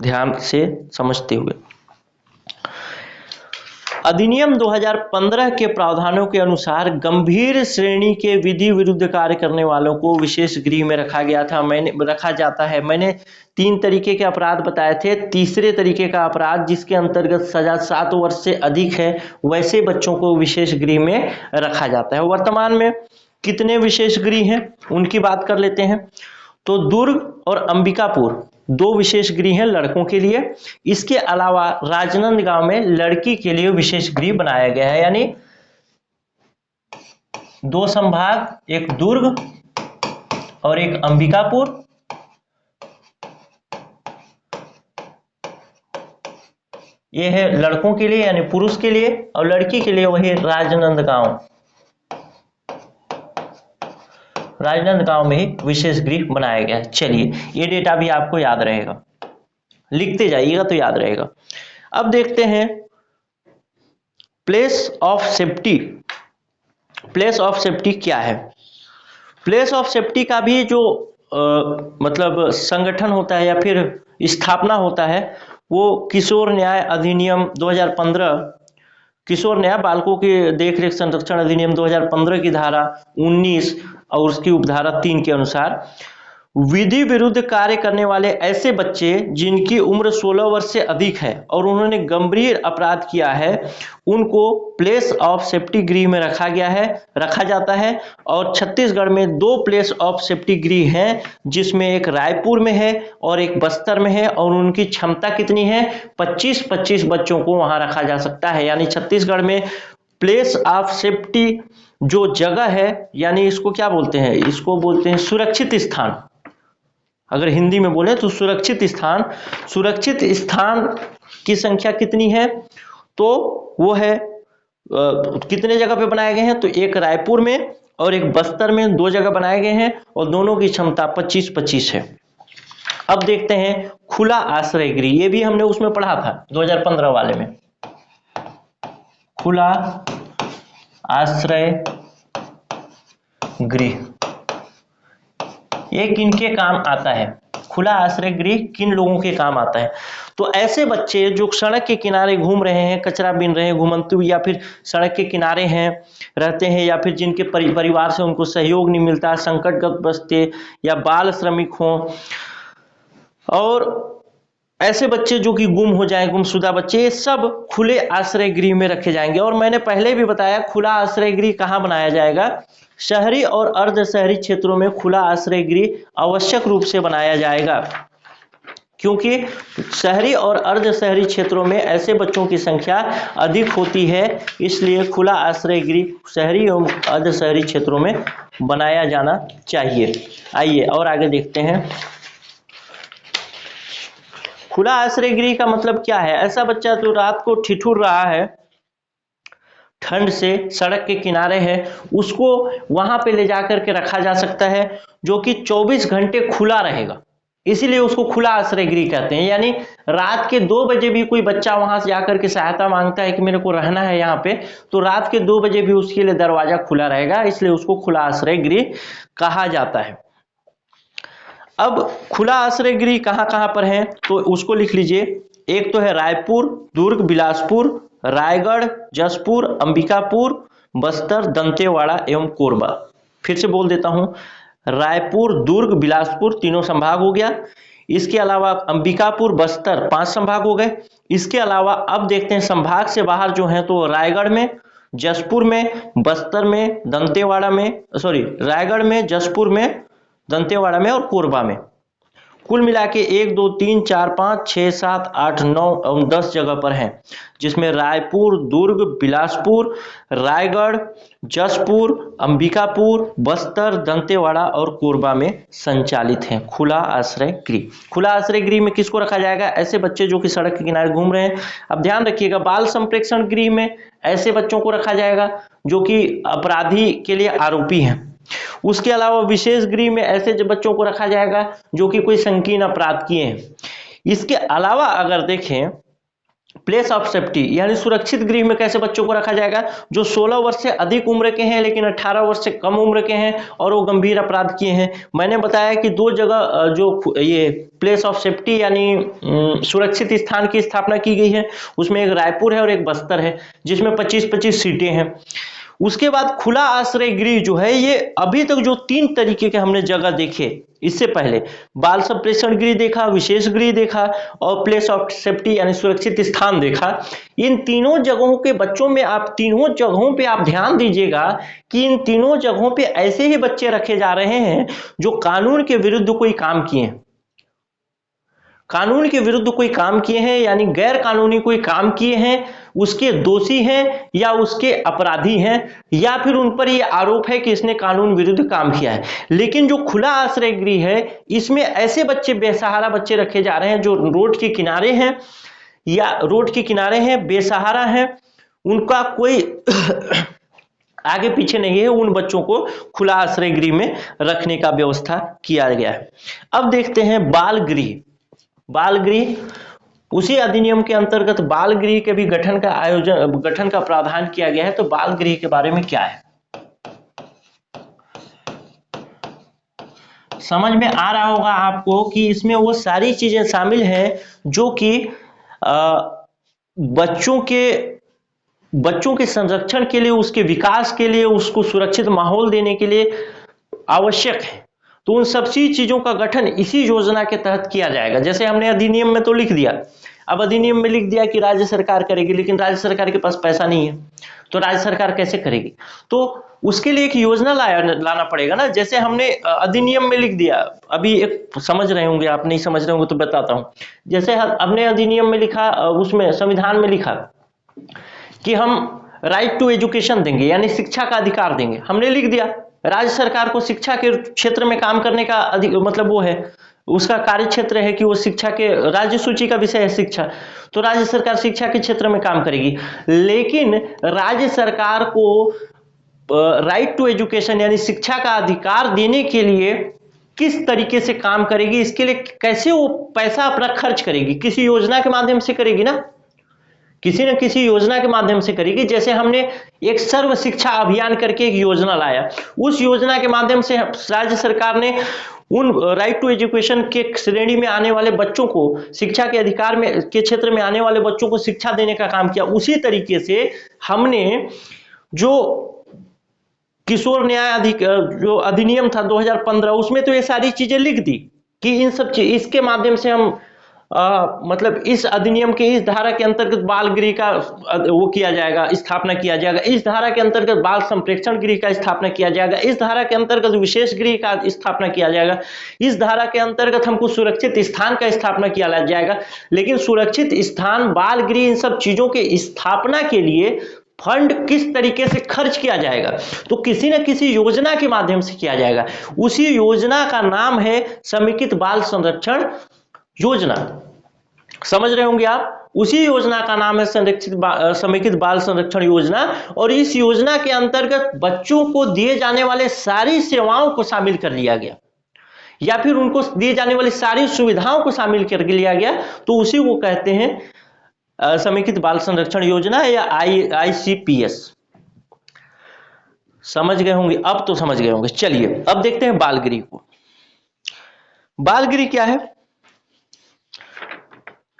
A: ध्यान से समझते हुए, अधिनियम 2015 के प्रावधानों के अनुसार गंभीर श्रेणी के विधि विरुद्ध कार्य करने वालों को विशेष गृह में रखा जाता है। मैंने 3 तरीके के अपराध बताए थे। तीसरे तरीके का अपराध जिसके अंतर्गत सजा 7 वर्ष से अधिक है, वैसे बच्चों को विशेष गृह में रखा जाता है। वर्तमान में कितने विशेष गृह हैं उनकी बात कर लेते हैं। तो दुर्ग और अंबिकापुर 2 विशेष गृह हैं लड़कों के लिए। इसके अलावा राजनांदगांव में लड़की के लिए विशेष गृह बनाया गया है, यानी 2 संभाग, एक दुर्ग और एक अंबिकापुर, ये है लड़कों के लिए यानी पुरुष के लिए, और लड़की के लिए वही राजनांदगांव, राजनांदगांव में ही विशेष गृह बनाया गया है। चलिए ये डेटा भी आपको याद रहेगा, लिखते जाइएगा तो याद रहेगा। अब देखते हैं place of safety. Place of safety क्या है? प्लेस ऑफ सेफ्टी का भी जो मतलब संगठन होता है या फिर स्थापना होता है, वो किशोर न्याय अधिनियम 2015, किशोर न्याय बालकों के देखरेख संरक्षण अधिनियम 2015 की धारा 19 और उसकी उपधारा 3 के अनुसार विधि विरुद्ध कार्य करने वाले ऐसे बच्चे जिनकी उम्र 16 वर्ष से अधिक है और उन्होंने गंभीर अपराध किया है, उनको प्लेस ऑफ सेफ्टी गृह में रखा जाता है। और छत्तीसगढ़ में 2 प्लेस ऑफ सेफ्टी गृह हैं, जिसमें एक रायपुर में है और एक बस्तर में है, और उनकी क्षमता कितनी है? 25-25 बच्चों को वहां रखा जा सकता है। यानी छत्तीसगढ़ में प्लेस ऑफ सेफ्टी जो जगह है, यानी इसको क्या बोलते हैं? इसको बोलते हैं सुरक्षित स्थान। अगर हिंदी में बोले तो सुरक्षित स्थान। सुरक्षित स्थान की संख्या कितनी है? तो वो है कितने जगह पे बनाए गए हैं? तो एक रायपुर में और एक बस्तर में 2 जगह बनाए गए हैं, और दोनों की क्षमता 25-25 है। अब देखते हैं खुला आश्रय गृह। ये भी हमने उसमें पढ़ा था 2015 वाले में। खुला आश्रय गृह ये किनके काम आता है? खुला आश्रय गृह किन लोगों के काम आता है? तो ऐसे बच्चे जो सड़क के किनारे घूम रहे हैं, कचरा बीन रहे हैं, घुमंतु, या फिर सड़क के किनारे हैं रहते हैं, या फिर जिनके परिवार से उनको सहयोग नहीं मिलता, संकटग्रस्त बस्ते या बाल श्रमिक हों, और ऐसे बच्चे जो कि गुम हो जाए, गुमशुदा बच्चे, ये सब खुले आश्रय गृह में रखे जाएंगे। और मैंने पहले भी बताया खुला आश्रय गृह कहाँ बनाया जाएगा? शहरी और अर्ध शहरी क्षेत्रों में खुला आश्रय गृह आवश्यक रूप से बनाया जाएगा, क्योंकि शहरी और अर्ध शहरी क्षेत्रों में ऐसे बच्चों की संख्या अधिक होती है, इसलिए खुला आश्रय गृह शहरी एवं अर्ध शहरी क्षेत्रों में बनाया जाना चाहिए। आइए और आगे देखते हैं। खुला आश्रय गृह का मतलब क्या है? ऐसा बच्चा जो रात को ठिठुर रहा है, ठंड से सड़क के किनारे है, उसको वहां पे ले जाकर के रखा जा सकता है, जो कि 24 घंटे खुला रहेगा, इसीलिए उसको खुला आश्रय गृह कहते हैं। यानी रात के 2 बजे भी कोई बच्चा वहां से जाकर के सहायता मांगता है कि मेरे को रहना है यहाँ पे, तो रात के 2 बजे भी उसके लिए दरवाजा खुला रहेगा, इसलिए उसको खुला आश्रय गृह कहा जाता है। अब खुला आश्रय गृह कहाँ कहाँ पर है? तो उसको लिख लीजिए। एक तो है रायपुर, दुर्ग, बिलासपुर, रायगढ़, जसपुर, अंबिकापुर, बस्तर, दंतेवाड़ा एवं कोरबा। फिर से बोल देता हूं, रायपुर, दुर्ग, बिलासपुर तीनों संभाग हो गया। इसके अलावा अंबिकापुर, बस्तर 5 संभाग हो गए। इसके अलावा अब देखते हैं संभाग से बाहर जो है, तो रायगढ़ में, जसपुर में, बस्तर में, दंतेवाड़ा में, रायगढ़ में, जसपुर में, दंतेवाड़ा में और कोरबा में। कुल मिला के 1 2 3 4 5 6 7 8 9 और 10 जगह पर हैं, जिसमें रायपुर, दुर्ग, बिलासपुर, रायगढ़, जसपुर, अंबिकापुर, बस्तर, दंतेवाड़ा और कोरबा में संचालित हैं खुला आश्रय गृह। खुला आश्रय गृह में किसको रखा जाएगा? ऐसे बच्चे जो कि सड़क के किनारे घूम रहे हैं। अब ध्यान रखिएगा, बाल संप्रेक्षण गृह में ऐसे बच्चों को रखा जाएगा जो कि अपराधी के लिए आरोपी हैं। उसके अलावा विशेष गृह में ऐसे बच्चों को रखा जाएगा जो कि कोई संकीर्ण अपराध किए हैं। इसके अलावा अगर देखें प्लेस ऑफ सेफ्टी यानी सुरक्षित गृह में कैसे बच्चों को रखा जाएगा? जो 16 वर्ष से अधिक उम्र के हैं लेकिन 18 वर्ष से कम उम्र के हैं और वो गंभीर अपराध किए हैं। मैंने बताया कि 2 जगह जो ये प्लेस ऑफ सेफ्टी यानी सुरक्षित स्थान की स्थापना की गई है, उसमें एक रायपुर है और एक बस्तर है, जिसमें 25-25 सीटें हैं। उसके बाद खुला आश्रय गृह जो है, ये अभी तक जो 3 तरीके के हमने जगह देखे, इससे पहले बाल संप्रेषण गृह देखा, विशेष गृह देखा और प्लेस ऑफ सेफ्टी यानी सुरक्षित स्थान देखा। इन तीनों जगहों के बच्चों में आप तीनों जगहों पे आप ध्यान दीजिएगा कि इन तीनों जगहों पे ऐसे ही बच्चे रखे जा रहे हैं जो कानून के विरुद्ध कोई काम किए हैं। कानून के विरुद्ध कोई काम किए हैं, यानी गैर कानूनी कोई काम किए हैं, उसके दोषी हैं या उसके अपराधी हैं, या फिर उन पर यह आरोप है कि इसने कानून विरुद्ध काम किया है। लेकिन जो खुला आश्रय गृह है, इसमें ऐसे बच्चे, बेसहारा बच्चे रखे जा रहे हैं जो रोड के किनारे हैं या रोड के किनारे हैं, बेसहारा हैं, उनका कोई आगे पीछे नहीं है, उन बच्चों को खुला आश्रय गृह में रखने का व्यवस्था किया गया है। अब देखते हैं बाल गृह। बाल गृह, उसी अधिनियम के अंतर्गत बाल गृह के भी गठन का प्रावधान किया गया है। तो बाल गृह के बारे में क्या है, समझ में आ रहा होगा आपको कि इसमें वो सारी चीजें शामिल हैं जो कि बच्चों के संरक्षण के लिए, उसके विकास के लिए, उसको सुरक्षित माहौल देने के लिए आवश्यक है। तो उन सब चीजों का गठन इसी योजना के तहत किया जाएगा। जैसे हमने अधिनियम में तो लिख दिया, अब अधिनियम में लिख दिया कि राज्य सरकार करेगी, लेकिन राज्य सरकार के पास पैसा नहीं है, तो राज्य सरकार कैसे करेगी? तो उसके लिए एक योजना लाना पड़ेगा ना। जैसे हमने अधिनियम में लिख दिया, अभी एक समझ रहे होंगे आप, नहीं समझ रहे होंगे तो बताता हूं। जैसे हमने अधिनियम में लिखा, उसमें संविधान में लिखा कि हम राइट टू एजुकेशन देंगे, यानी शिक्षा का अधिकार देंगे, हमने लिख दिया। राज्य सरकार को शिक्षा के क्षेत्र में काम करने का मतलब वो है, उसका कार्य क्षेत्र है कि वो शिक्षा के, राज्य सूची का विषय है शिक्षा, तो राज्य सरकार शिक्षा के क्षेत्र में काम करेगी। लेकिन राज्य सरकार को राइट टू एजुकेशन यानी शिक्षा का अधिकार देने के लिए किस तरीके से काम करेगी, इसके लिए कैसे वो पैसा अपना खर्च करेगी, किसी योजना के माध्यम से करेगी ना, किसी न किसी योजना के माध्यम से करेगी। जैसे हमने एक सर्व शिक्षा अभियान करके एक योजना लाया, उस योजना के माध्यम से राज्य सरकार ने उन राइट टू एजुकेशन के श्रेणी में आने वाले बच्चों को, शिक्षा के अधिकार में के क्षेत्र में आने वाले बच्चों को शिक्षा देने का काम किया। उसी तरीके से हमने जो किशोर न्याय जो अधिनियम था 2015, उसमें तो ये सारी चीजें लिख दी कि इन सब चीज, इसके माध्यम से हम मतलब इस अधिनियम के इस धारा के अंतर्गत बाल गृह का वो किया जाएगा, स्थापना किया जाएगा, इस धारा के अंतर्गत बाल संप्रेक्षण गृह का स्थापना किया जाएगा, इस धारा के अंतर्गत विशेष गृह का स्थापना किया जाएगा, इस धारा के अंतर्गत हमको सुरक्षित स्थान का स्थापना किया जाएगा। लेकिन सुरक्षित स्थान, बाल गृह, इन सब चीजों के स्थापना के लिए फंड किस तरीके से खर्च किया जाएगा, तो किसी न किसी योजना के माध्यम से किया जाएगा। उसी योजना का नाम है समेकित बाल संरक्षण योजना। समझ रहे होंगे आप, उसी योजना का नाम है समेकित बाल संरक्षण योजना। और इस योजना के अंतर्गत बच्चों को दिए जाने वाले सारी सेवाओं को शामिल कर लिया गया, या फिर उनको दिए जाने वाली सारी सुविधाओं को शामिल कर लिया गया। तो उसी को कहते हैं समेकित बाल संरक्षण योजना या ICPS। समझ गए होंगे, अब तो समझ गए होंगे। चलिए अब देखते हैं बाल गृह को। बाल गृह क्या है?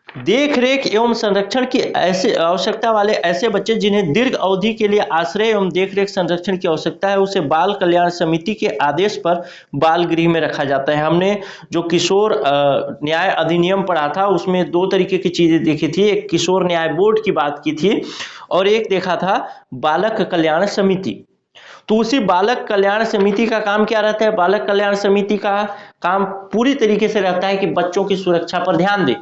A: देख रेख एवं संरक्षण की ऐसे आवश्यकता वाले ऐसे बच्चे जिन्हें दीर्घ अवधि के लिए आश्रय एवं देख रेख संरक्षण की आवश्यकता है, उसे बाल कल्याण समिति के आदेश पर बाल गृह में रखा जाता है। हमने जो किशोर न्याय अधिनियम पढ़ा था, उसमें दो तरीके की चीजें देखी थी, एक किशोर न्याय बोर्ड की बात की थी और एक देखा था बालक कल्याण समिति। तो उसी बालक कल्याण समिति का काम क्या रहता है? बालक कल्याण समिति का काम पूरी तरीके से रहता है कि बच्चों की सुरक्षा पर ध्यान दे।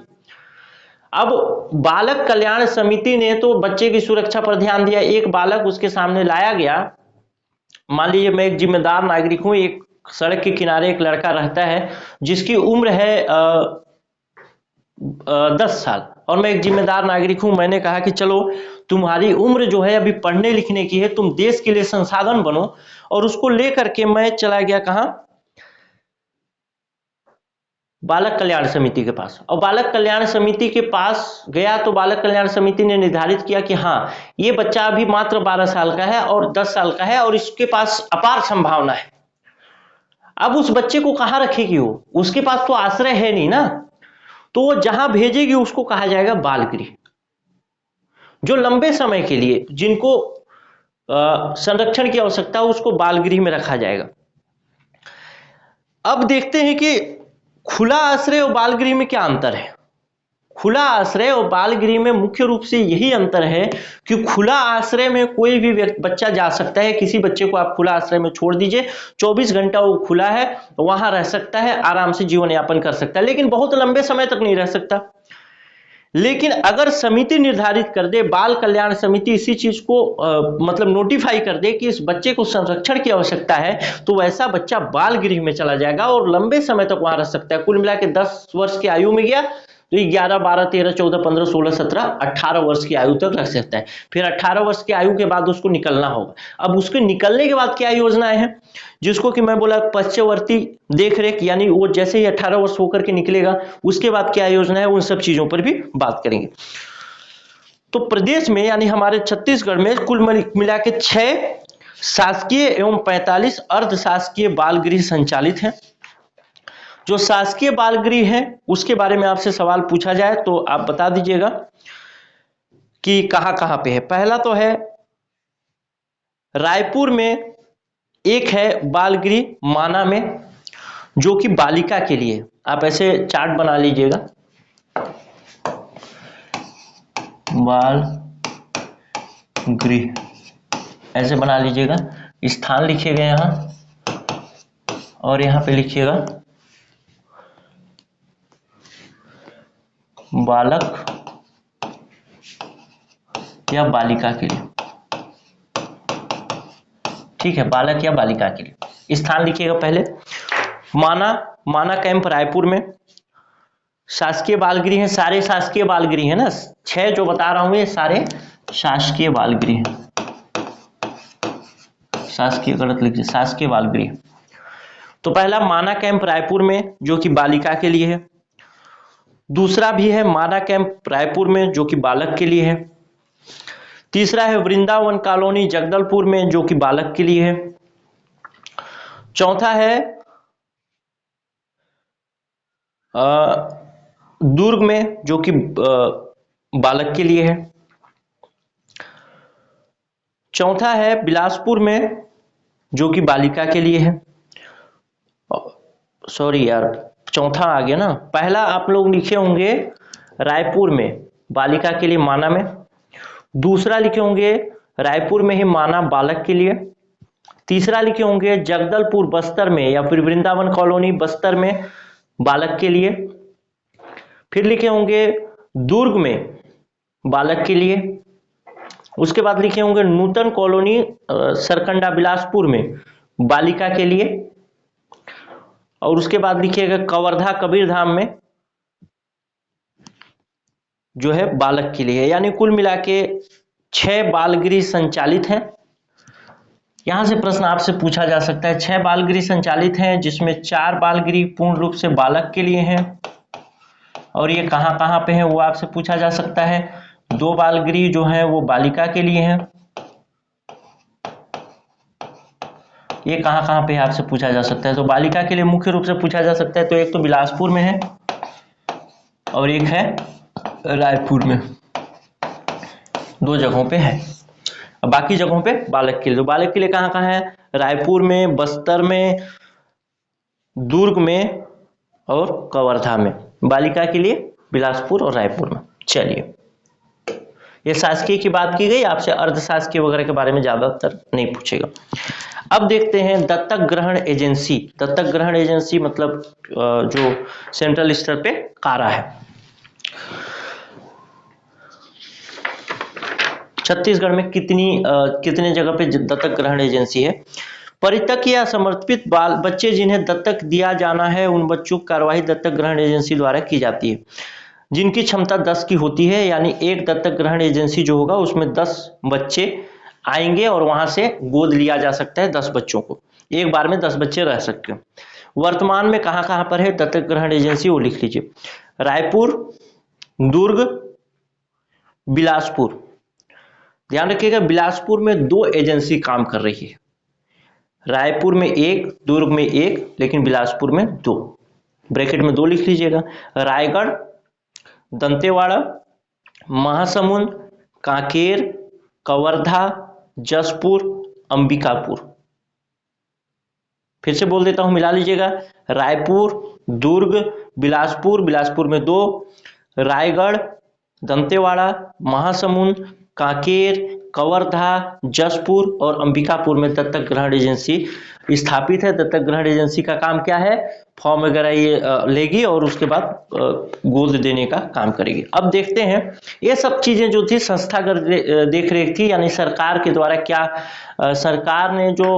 A: अब बालक कल्याण समिति ने तो बच्चे की सुरक्षा पर ध्यान दिया। एक बालक उसके सामने लाया गया, मान लीजिए मैं एक जिम्मेदार नागरिक हूं, एक सड़क के किनारे एक लड़का रहता है जिसकी उम्र है 10 साल, और मैं एक जिम्मेदार नागरिक हूं। मैंने कहा कि चलो तुम्हारी उम्र जो है अभी पढ़ने लिखने की है, तुम देश के लिए संसाधन बनो, और उसको लेकर के मैं चला गया कहां? बालक कल्याण समिति के पास। और बालक कल्याण समिति के पास गया तो बालक कल्याण समिति ने निर्धारित किया कि हाँ, ये बच्चा अभी मात्र 12 साल का है और 10 साल का है और इसके पास अपार संभावना है। अब उस बच्चे को कहां रखेगी वो? उसके पास तो आश्रय है नहीं ना, तो वो जहां भेजेगी उसको कहा जाएगा बाल गृह। जो लंबे समय के लिए जिनको संरक्षण की आवश्यकता है उसको बाल गृह में रखा जाएगा। अब देखते हैं कि खुला आश्रय और बाल गृह में क्या अंतर है। खुला आश्रय और बाल गृह में मुख्य रूप से यही अंतर है कि खुला आश्रय में कोई भी बच्चा जा सकता है। किसी बच्चे को आप खुला आश्रय में छोड़ दीजिए, 24 घंटा वो खुला है, वहां रह सकता है, आराम से जीवन यापन कर सकता है, लेकिन बहुत लंबे समय तक नहीं रह सकता। लेकिन अगर समिति निर्धारित कर दे, बाल कल्याण समिति इसी चीज को मतलब नोटिफाई कर दे कि इस बच्चे को संरक्षण की आवश्यकता है, तो वैसा बच्चा बाल गृह में चला जाएगा और लंबे समय तक वहां रह सकता है। कुल मिला के 10 वर्ष की आयु में गया तो 11, 12, 13, 14, 15, 16, 17, 18 वर्ष की आयु तक रह सकता है। फिर 18 वर्ष की आयु के बाद उसको निकलना होगा। अब उसके निकलने के बाद क्या योजनाएं हैं, जिसको कि मैं बोला पश्चवर्ती देखरेख, यानी वो जैसे ही 18 वर्ष होकर के निकलेगा उसके बाद क्या योजना है, उन सब चीजों पर भी बात करेंगे। तो प्रदेश में यानी हमारे छत्तीसगढ़ में कुल मिला के 6 शासकीय एवं 45 अर्ध शासकीय बाल गृह संचालित हैं। जो शासकीय बाल गृह है उसके बारे में आपसे सवाल पूछा जाए तो आप बता दीजिएगा कि कहां कहां पे है। पहला तो है रायपुर में, एक है बाल गृह माना में जो कि बालिका के लिए, आप ऐसे चार्ट बना लीजिएगा, बाल गृह ऐसे बना लीजिएगा, स्थान लिखिएगा यहां और यहां पे लिखिएगा बालक या बालिका के लिए। ठीक है, बालक या बालिका के लिए स्थान लिखिएगा। पहले माना कैंप रायपुर में, शासकीय बाल गृह है, सारे शासकीय बाल गृह है ना, 6 जो बता रहा हूं ये सारे शासकीय बाल गृह, शासकीय गलत लिख दिया, शासकीय बाल गृह। तो पहला माना कैंप रायपुर में जो कि बालिका के लिए है, दूसरा भी है माना कैंप रायपुर में जो कि बालक के लिए है, तीसरा है वृंदावन कॉलोनी जगदलपुर में जो कि बालक के लिए है, चौथा है दुर्ग में जो कि बालक के लिए है, चौथा है बिलासपुर में जो कि बालिका के लिए है। सॉरी यार, चौथा आ गया ना। पहला आप लोग लिखे होंगे रायपुर में बालिका के लिए माना में, दूसरा लिखे होंगे रायपुर में ही माना बालक के लिए, तीसरा लिखे होंगे जगदलपुर बस्तर में या फिर वृंदावन कॉलोनी बस्तर में बालक के लिए, फिर लिखे होंगे दुर्ग में बालक के लिए, उसके बाद लिखे होंगे नूतन कॉलोनी सरकंडा बिलासपुर में बालिका के लिए, और उसके बाद लिखिएगा कवर्धा कबीरधाम में जो है बालक के लिए। यानी कुल मिला के 6 बाल गृह संचालित हैं। यहां से प्रश्न आपसे पूछा जा सकता है, 6 बाल गृह संचालित हैं जिसमें 4 बाल गृह पूर्ण रूप से बालक के लिए हैं, और ये कहां कहां पे है वो आपसे पूछा जा सकता है। 2 बाल गृह जो हैं वो बालिका के लिए हैं, ये कहां कहां पे आपसे पूछा जा सकता है। तो बालिका के लिए मुख्य रूप से पूछा जा सकता है तो एक तो बिलासपुर में है और एक है रायपुर में, 2 जगहों पे है। अब बाकी जगहों पे बालक के लिए, तो बालक के लिए कहां कहां है, रायपुर में, बस्तर में, दुर्ग में और कवर्धा में। बालिका के लिए बिलासपुर और रायपुर में। चलिए, ये शासकीय की बात की गई, आपसे अर्धशासकीय वगैरह के बारे में ज्यादातर नहीं पूछेगा। अब देखते हैं दत्तक ग्रहण एजेंसी। दत्तक ग्रहण एजेंसी मतलब जो सेंट्रल स्तर पे कारा है। छत्तीसगढ़ में कितने जगह पे दत्तक ग्रहण एजेंसी है। परित्यक्त या समर्पित बाल बच्चे जिन्हें दत्तक दिया जाना है उन बच्चों की कार्यवाही दत्तक ग्रहण एजेंसी द्वारा की जाती है, जिनकी क्षमता 10 की होती है। यानी एक दत्तक ग्रहण एजेंसी जो होगा उसमें 10 बच्चे आएंगे और वहां से गोद लिया जा सकता है। 10 बच्चों को एक बार में 10 बच्चे रह सकते हैं। वर्तमान में कहां कहां पर है दत्तक ग्रहण एजेंसी वो लिख लीजिए, रायपुर, दुर्ग, बिलासपुर। ध्यान रखिएगा बिलासपुर में 2 एजेंसी काम कर रही है, रायपुर में 1, दुर्ग में 1, लेकिन बिलासपुर में 2। ब्रैकेट में 2 लिख लीजिएगा। रायगढ़, दंतेवाड़ा, महासमुंद, कांकेर, कवर्धा, जसपुर, अंबिकापुर। फिर से बोल देता हूं, मिला लीजिएगा, रायपुर, दुर्ग, बिलासपुर, बिलासपुर में 2, रायगढ़, दंतेवाड़ा, महासमुंद, कांकेर, कवर्धा, जसपुर और अंबिकापुर में दत्तक ग्रहण एजेंसी स्थापित है। दत्तक ग्रहण एजेंसी का काम क्या है? फॉर्म वगैरह ये लेगी और उसके बाद गोद देने का काम करेगी। अब देखते हैं ये सब चीजें जो थी संस्थागत देख रेख थी, यानी सरकार के द्वारा क्या सरकार ने जो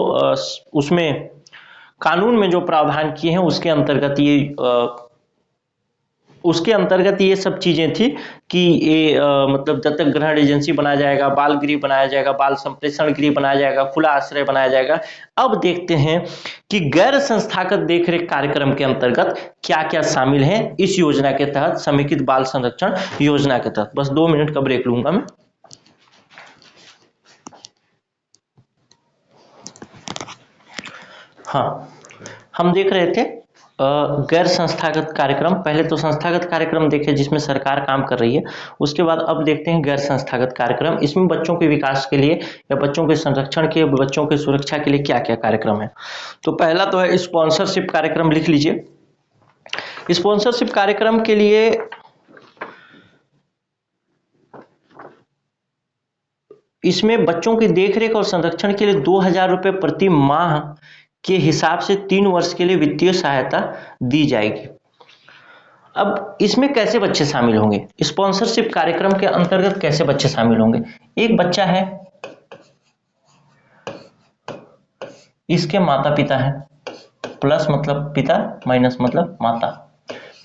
A: उसमें कानून में जो प्रावधान किए हैं उसके अंतर्गत ये सब चीजें थी कि ये मतलब दत्तक ग्रहण एजेंसी बनाया जाएगा, बाल गृह बनाया जाएगा, बाल संप्रेषण गृह बनाया जाएगा, खुला आश्रय बनाया जाएगा। अब देखते हैं कि गैर संस्थागत देखरेख कार्यक्रम के अंतर्गत क्या क्या शामिल है इस योजना के तहत, समेकित बाल संरक्षण योजना के तहत। बस 2 मिनट का ब्रेक लूंगा मैं। हाँ, हम देख रहे थे गैर संस्थागत कार्यक्रम। पहले तो संस्थागत कार्यक्रम देखे जिसमें सरकार काम कर रही है, उसके बाद अब देखते हैं गैर संस्थागत कार्यक्रम। इसमें बच्चों के विकास के लिए या बच्चों के संरक्षण के, बच्चों की सुरक्षा के लिए क्या क्या कार्यक्रम है। तो पहला तो है स्पॉन्सरशिप कार्यक्रम, लिख लीजिए। स्पॉन्सरशिप कार्यक्रम के लिए इसमें बच्चों की देखरेख और संरक्षण के लिए 2000 रुपये प्रति माह के हिसाब से 3 वर्ष के लिए वित्तीय सहायता दी जाएगी। अब इसमें कैसे बच्चे शामिल होंगे? स्पॉन्सरशिप कार्यक्रम के अंतर्गत कैसे बच्चे शामिल होंगे? एक बच्चा है, इसके माता पिता हैं, प्लस मतलब पिता, माइनस मतलब माता,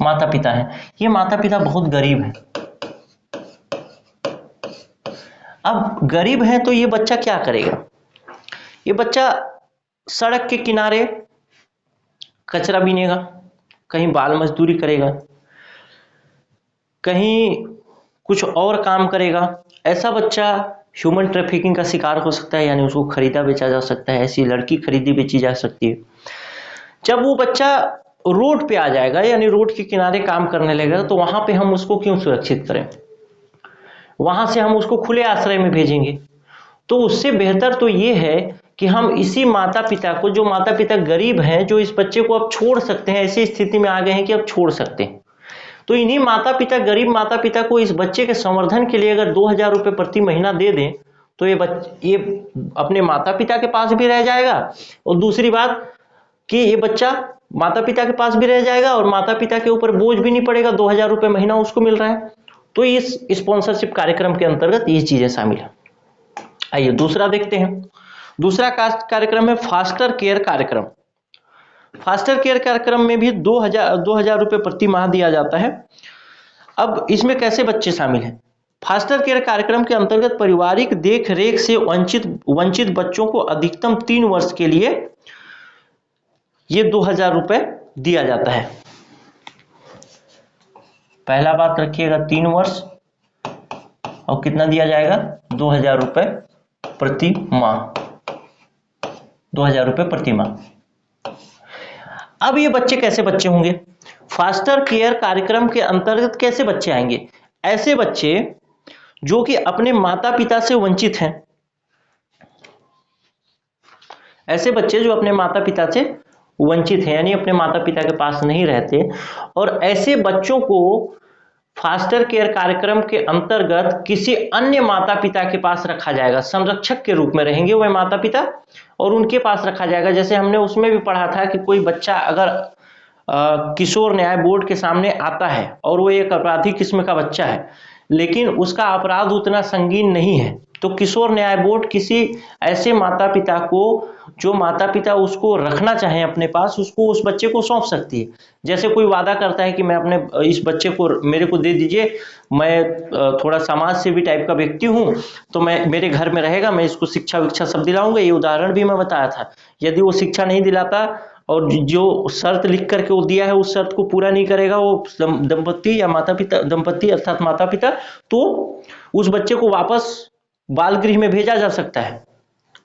A: माता पिता हैं। ये माता पिता बहुत गरीब हैं। अब गरीब हैं तो ये बच्चा क्या करेगा? ये बच्चा सड़क के किनारे कचरा बीनेगा, कहीं बाल मजदूरी करेगा, कहीं कुछ और काम करेगा। ऐसा बच्चा ह्यूमन ट्रैफिकिंग का शिकार हो सकता है, यानी उसको खरीदा बेचा जा सकता है, ऐसी लड़की खरीदी बेची जा सकती है। जब वो बच्चा रोड पे आ जाएगा, यानी रोड के किनारे काम करने लगेगा, तो वहां पे हम उसको क्यों सुरक्षित करें? वहां से हम उसको खुले आश्रय में भेजेंगे। तो उससे बेहतर तो ये है कि हम इसी माता पिता को, जो माता पिता गरीब हैं, जो इस बच्चे को अब छोड़ सकते हैं, ऐसी स्थिति में आ गए हैं कि अब छोड़ सकते हैं, तो इन्हीं माता पिता, गरीब माता पिता को इस बच्चे के संवर्धन के लिए अगर 2000 रुपये प्रति महीना दे दें तो ये अपने माता पिता के पास भी रह जाएगा, और दूसरी बात कि ये बच्चा माता पिता के पास भी रह जाएगा और माता पिता के ऊपर बोझ भी नहीं पड़ेगा, 2000 रुपये महीना उसको मिल रहा है। तो इस स्पॉन्सरशिप कार्यक्रम के अंतर्गत ये चीजें शामिल है। आइए दूसरा देखते हैं। दूसरा कार्यक्रम है फास्टर केयर कार्यक्रम। फास्टर केयर कार्यक्रम में भी 2000 रुपये प्रति माह दिया जाता है। अब इसमें कैसे बच्चे शामिल हैं? फास्टर केयर कार्यक्रम के अंतर्गत पारिवारिक देख रेख से वंचित बच्चों को अधिकतम 3 वर्ष के लिए ये 2000 रुपये दिया जाता है। पहला बात रखिएगा 3 वर्ष, और कितना दिया जाएगा? 2000 रुपये प्रति माह, 2000 रुपये प्रति माह। अब ये बच्चे कैसे बच्चे होंगे? फास्टर केयर कार्यक्रम के अंतर्गत कैसे बच्चे आएंगे? ऐसे बच्चे जो कि अपने माता पिता से वंचित हैं, ऐसे बच्चे जो अपने माता पिता से वंचित हैं, यानी अपने माता पिता के पास नहीं रहते, और ऐसे बच्चों को फास्टर केयर कार्यक्रम के अंतर्गत किसी अन्य माता पिता के पास रखा जाएगा। संरक्षक के रूप में रहेंगे वह माता पिता, और उनके पास रखा जाएगा। जैसे हमने उसमें भी पढ़ा था कि कोई बच्चा अगर किशोर न्याय बोर्ड के सामने आता है और वो एक अपराधी किस्म का बच्चा है, लेकिन उसका अपराध उतना संगीन नहीं है, तो किशोर न्याय बोर्ड किसी ऐसे माता पिता को, जो माता पिता उसको रखना चाहें अपने पास, उसको उस बच्चे को सौंप सकती है। जैसे कोई वादा करता है कि मैं अपने इस बच्चे को मेरे को दे दीजिए, मैं थोड़ा समाज सेवी टाइप का व्यक्ति हूँ, तो मैं मेरे घर में रहेगा, मैं इसको शिक्षा विक्षा सब दिलाऊंगा। ये उदाहरण भी मैं बताया था। यदि वो शिक्षा नहीं दिलाता और जो शर्त लिख करके वो दिया है उस शर्त को पूरा नहीं करेगा वो दंपत्ति या माता पिता, दंपत्ति अर्थात माता पिता, तो उस बच्चे को वापस बाल गृह में भेजा जा सकता है।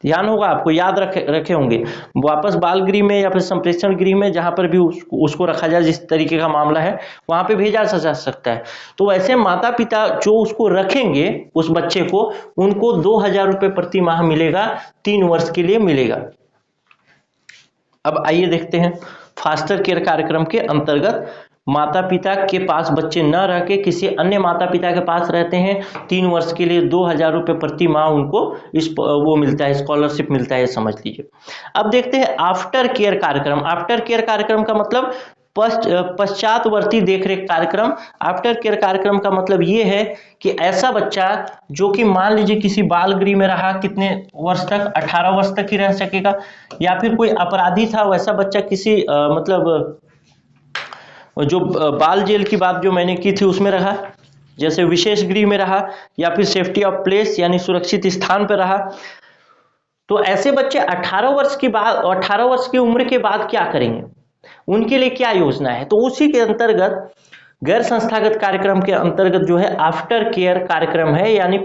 A: ध्यान होगा आपको, याद रखे होंगे, वापस बाल गृह में या फिर संप्रेषण गृह में, जहां पर भी उसको रखा जाए, जिस तरीके का मामला है वहां पे भेजा जा सकता है। तो वैसे माता पिता जो उसको रखेंगे उस बच्चे को, उनको 2000 रुपये प्रति माह मिलेगा, 3 वर्ष के लिए मिलेगा। अब आइए देखते हैं फास्टर केयर कार्यक्रम के अंतर्गत माता पिता के पास बच्चे न रह के किसी अन्य माता पिता के पास रहते हैं, 3 वर्ष के लिए 2000 रुपये प्रति माह उनको वो मिलता है, स्कॉलरशिप मिलता है, समझ लीजिए। अब देखते हैं आफ्टर केयर कार्यक्रम। आफ्टर केयर कार्यक्रम का मतलब पश्चातवर्ती देखरेख कार्यक्रम। आफ्टर केयर कार्यक्रम का मतलब ये है कि ऐसा बच्चा जो कि मान लीजिए किसी बाल गृह में रहा, कितने वर्ष तक, 18 वर्ष तक ही रह सकेगा, या फिर कोई अपराधी था वैसा बच्चा किसी मतलब जो बाल जेल की बात जो मैंने की थी उसमें रहा, जैसे विशेष गृह में रहा, या फिर सेफ्टी ऑफ प्लेस यानी सुरक्षित स्थान पर रहा। तो ऐसे बच्चे 18 वर्ष की उम्र के बाद क्या करेंगे, उनके लिए क्या योजना है? तो उसी के अंतर्गत गैर संस्थागत कार्यक्रम के अंतर्गत जो है आफ्टर केयर कार्यक्रम है, यानी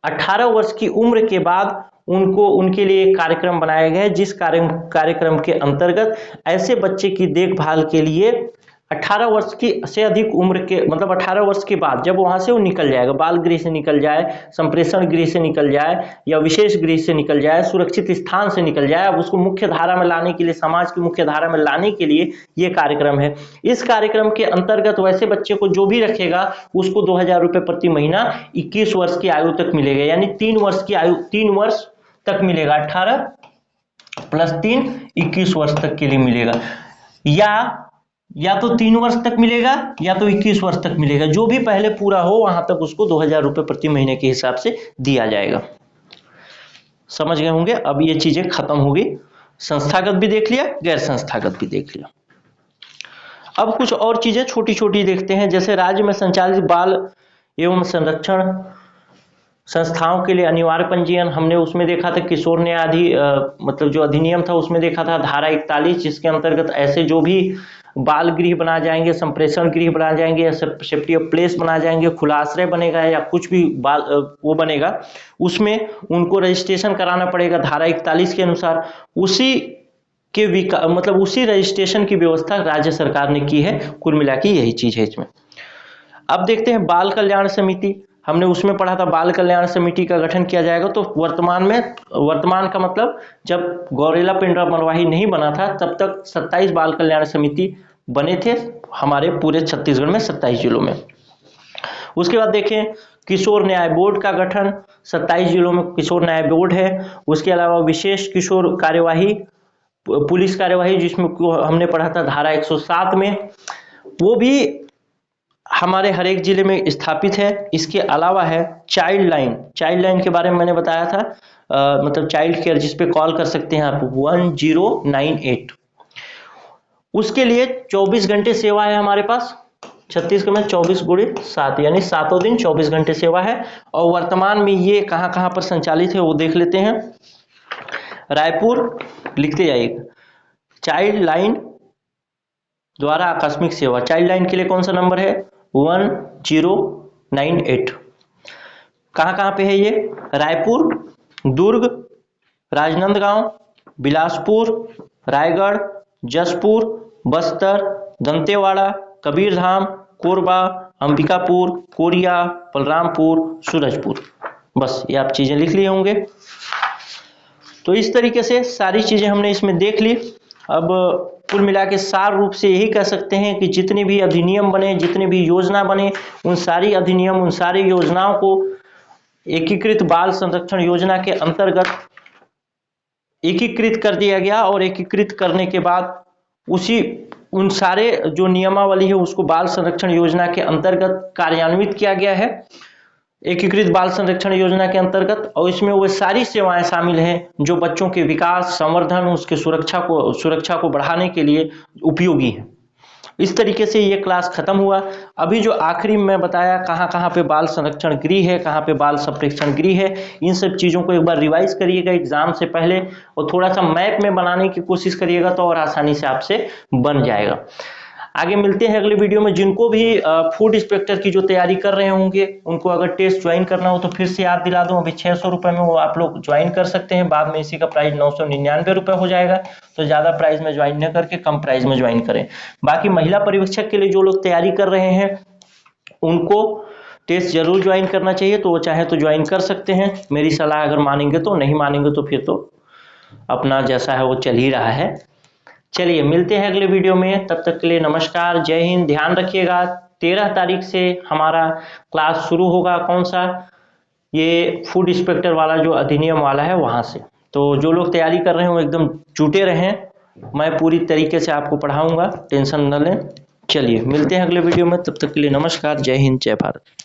A: 18 वर्ष की उम्र के बाद उनके लिए एक कार्यक्रम बनाया गया है, जिस कार्यक्रम के अंतर्गत ऐसे बच्चे की देखभाल के लिए 18 वर्ष की से अधिक उम्र के, मतलब 18 वर्ष के बाद जब वहां से वो निकल जाएगा, बाल गृह से निकल जाए, संप्रेषण गृह से निकल जाए, या विशेष गृह से निकल जाए, सुरक्षित स्थान से निकल जाए, अब उसको मुख्य धारा में लाने के लिए, समाज की मुख्य धारा में लाने के लिए ये कार्यक्रम है। इस कार्यक्रम के अंतर्गत वैसे बच्चे को जो भी रखेगा उसको 2000 रुपये प्रति महीना 21 वर्ष की आयु तक मिलेगा, यानी 3 वर्ष की आयु, 3 वर्ष तक मिलेगा, 18 + 3 21 वर्ष तक के लिए मिलेगा, या तो 3 वर्ष तक मिलेगा या तो 21 वर्ष तक मिलेगा, जो भी पहले पूरा हो वहां तक उसको 2000 रुपये प्रति महीने के हिसाब से दिया जाएगा। समझ गए होंगे। अब ये चीजें खत्म हो गई, संस्थागत भी देख लिया, गैर संस्थागत भी देख लिया। अब कुछ और चीजें छोटी छोटी देखते हैं, जैसे राज्य में संचालित बाल एवं संरक्षण संस्थाओं के लिए अनिवार्य पंजीयन। हमने उसमें देखा था किशोर न्याय मतलब जो अधिनियम था उसमें देखा था धारा 41, जिसके अंतर्गत ऐसे जो भी बाल गृह बना जाएंगे, संप्रेषण गृह बना जाएंगे, या सेफ्टी ऑफ प्लेस बना जाएंगे, खुला आश्रय बनेगा, या कुछ भी वो बनेगा, उसमें उनको रजिस्ट्रेशन कराना पड़ेगा धारा 41 के अनुसार। उसी के मतलब उसी रजिस्ट्रेशन की व्यवस्था राज्य सरकार ने की है। कुल मिला के यही चीज है इसमें। अब देखते हैं बाल कल्याण समिति। हमने उसमें पढ़ा था बाल कल्याण समिति का गठन किया जाएगा। तो वर्तमान का मतलब जब गौरेला पिंडरा मरवाही नहीं बना था तब तक 27 बाल कल्याण समिति बने थे हमारे पूरे छत्तीसगढ़ में, 27 जिलों में। उसके बाद देखें किशोर न्याय बोर्ड का गठन, 27 जिलों में किशोर न्याय बोर्ड है। उसके अलावा विशेष किशोर कार्यवाही, पुलिस कार्यवाही, जिसमें हमने पढ़ा था धारा 107 में, वो भी हमारे हर एक जिले में स्थापित है। इसके अलावा है चाइल्ड लाइन के बारे में मैंने बताया था, मतलब चाइल्ड केयर, जिस पे कॉल कर सकते हैं आप 1098। उसके लिए 24 घंटे सेवा है हमारे पास छत्तीसगढ़ में, 24x7 यानी 7 दिन 24 घंटे सेवा है। और वर्तमान में ये कहाँ पर संचालित है वो देख लेते हैं। रायपुर, लिखते जाइएगा, चाइल्ड लाइन द्वारा आकस्मिक सेवा। चाइल्ड लाइन के लिए कौन सा नंबर है? 1098। कहाँ पे है ये? रायपुर, दुर्ग, राजनांदगांव, बिलासपुर, रायगढ़, जसपुर, बस्तर, दंतेवाड़ा, कबीरधाम, कोरबा, अंबिकापुर, कोरिया, बलरामपुर, सूरजपुर। बस ये आप चीजें लिख लिए होंगे। तो इस तरीके से सारी चीजें हमने इसमें देख ली। अब कुल मिला के सार रूप से यही कह सकते हैं कि जितने भी अधिनियम बने, जितने भी योजना बने, उन सारी अधिनियम, उन सारी योजनाओं को एकीकृत बाल संरक्षण योजना के अंतर्गत एकीकृत कर दिया गया। और एकीकृत करने के बाद उन सारे जो नियमावली है उसको बाल संरक्षण योजना के अंतर्गत कार्यान्वित किया गया है, एकीकृत बाल संरक्षण योजना के अंतर्गत। और इसमें वो सारी सेवाएं शामिल हैं जो बच्चों के विकास, संवर्धन, उसके सुरक्षा को बढ़ाने के लिए उपयोगी है। इस तरीके से ये क्लास खत्म हुआ। अभी जो आखिरी में बताया कहाँ पे बाल संरक्षण गृह है, कहाँ पे बाल संप्रेक्षण गृह है, इन सब चीज़ों को एक बार रिवाइज करिएगा एग्जाम से पहले, और थोड़ा सा मैप में बनाने की कोशिश करिएगा तो और आसानी से आपसे बन जाएगा। आगे मिलते हैं अगले वीडियो में। जिनको भी फूड इंस्पेक्टर की जो तैयारी कर रहे होंगे उनको अगर टेस्ट ज्वाइन करना हो तो फिर से याद दिला दूं, अभी 600 रुपये में वो आप लोग ज्वाइन कर सकते हैं। बाद में इसी का प्राइस 999 रुपये हो जाएगा। तो ज़्यादा प्राइस में ज्वाइन न करके कम प्राइस में ज्वाइन करें। बाकी महिला पर्यवेक्षक के लिए जो लोग तैयारी कर रहे हैं उनको टेस्ट जरूर ज्वाइन करना चाहिए, तो वो चाहे तो ज्वाइन कर सकते हैं। मेरी सलाह अगर मानेंगे तो, नहीं मानेंगे तो फिर तो अपना जैसा है वो चल ही रहा है। चलिए मिलते हैं अगले वीडियो में, तब तक के लिए नमस्कार, जय हिंद। ध्यान रखिएगा 13 तारीख से हमारा क्लास शुरू होगा, कौन सा, ये फूड इंस्पेक्टर वाला जो अधिनियम वाला है वहाँ से। तो जो लोग तैयारी कर रहे हैं वो एकदम जुटे रहें, मैं पूरी तरीके से आपको पढ़ाऊँगा, टेंशन न लें। चलिए मिलते हैं अगले वीडियो में, तब तक के लिए नमस्कार, जय हिंद, जय भारत।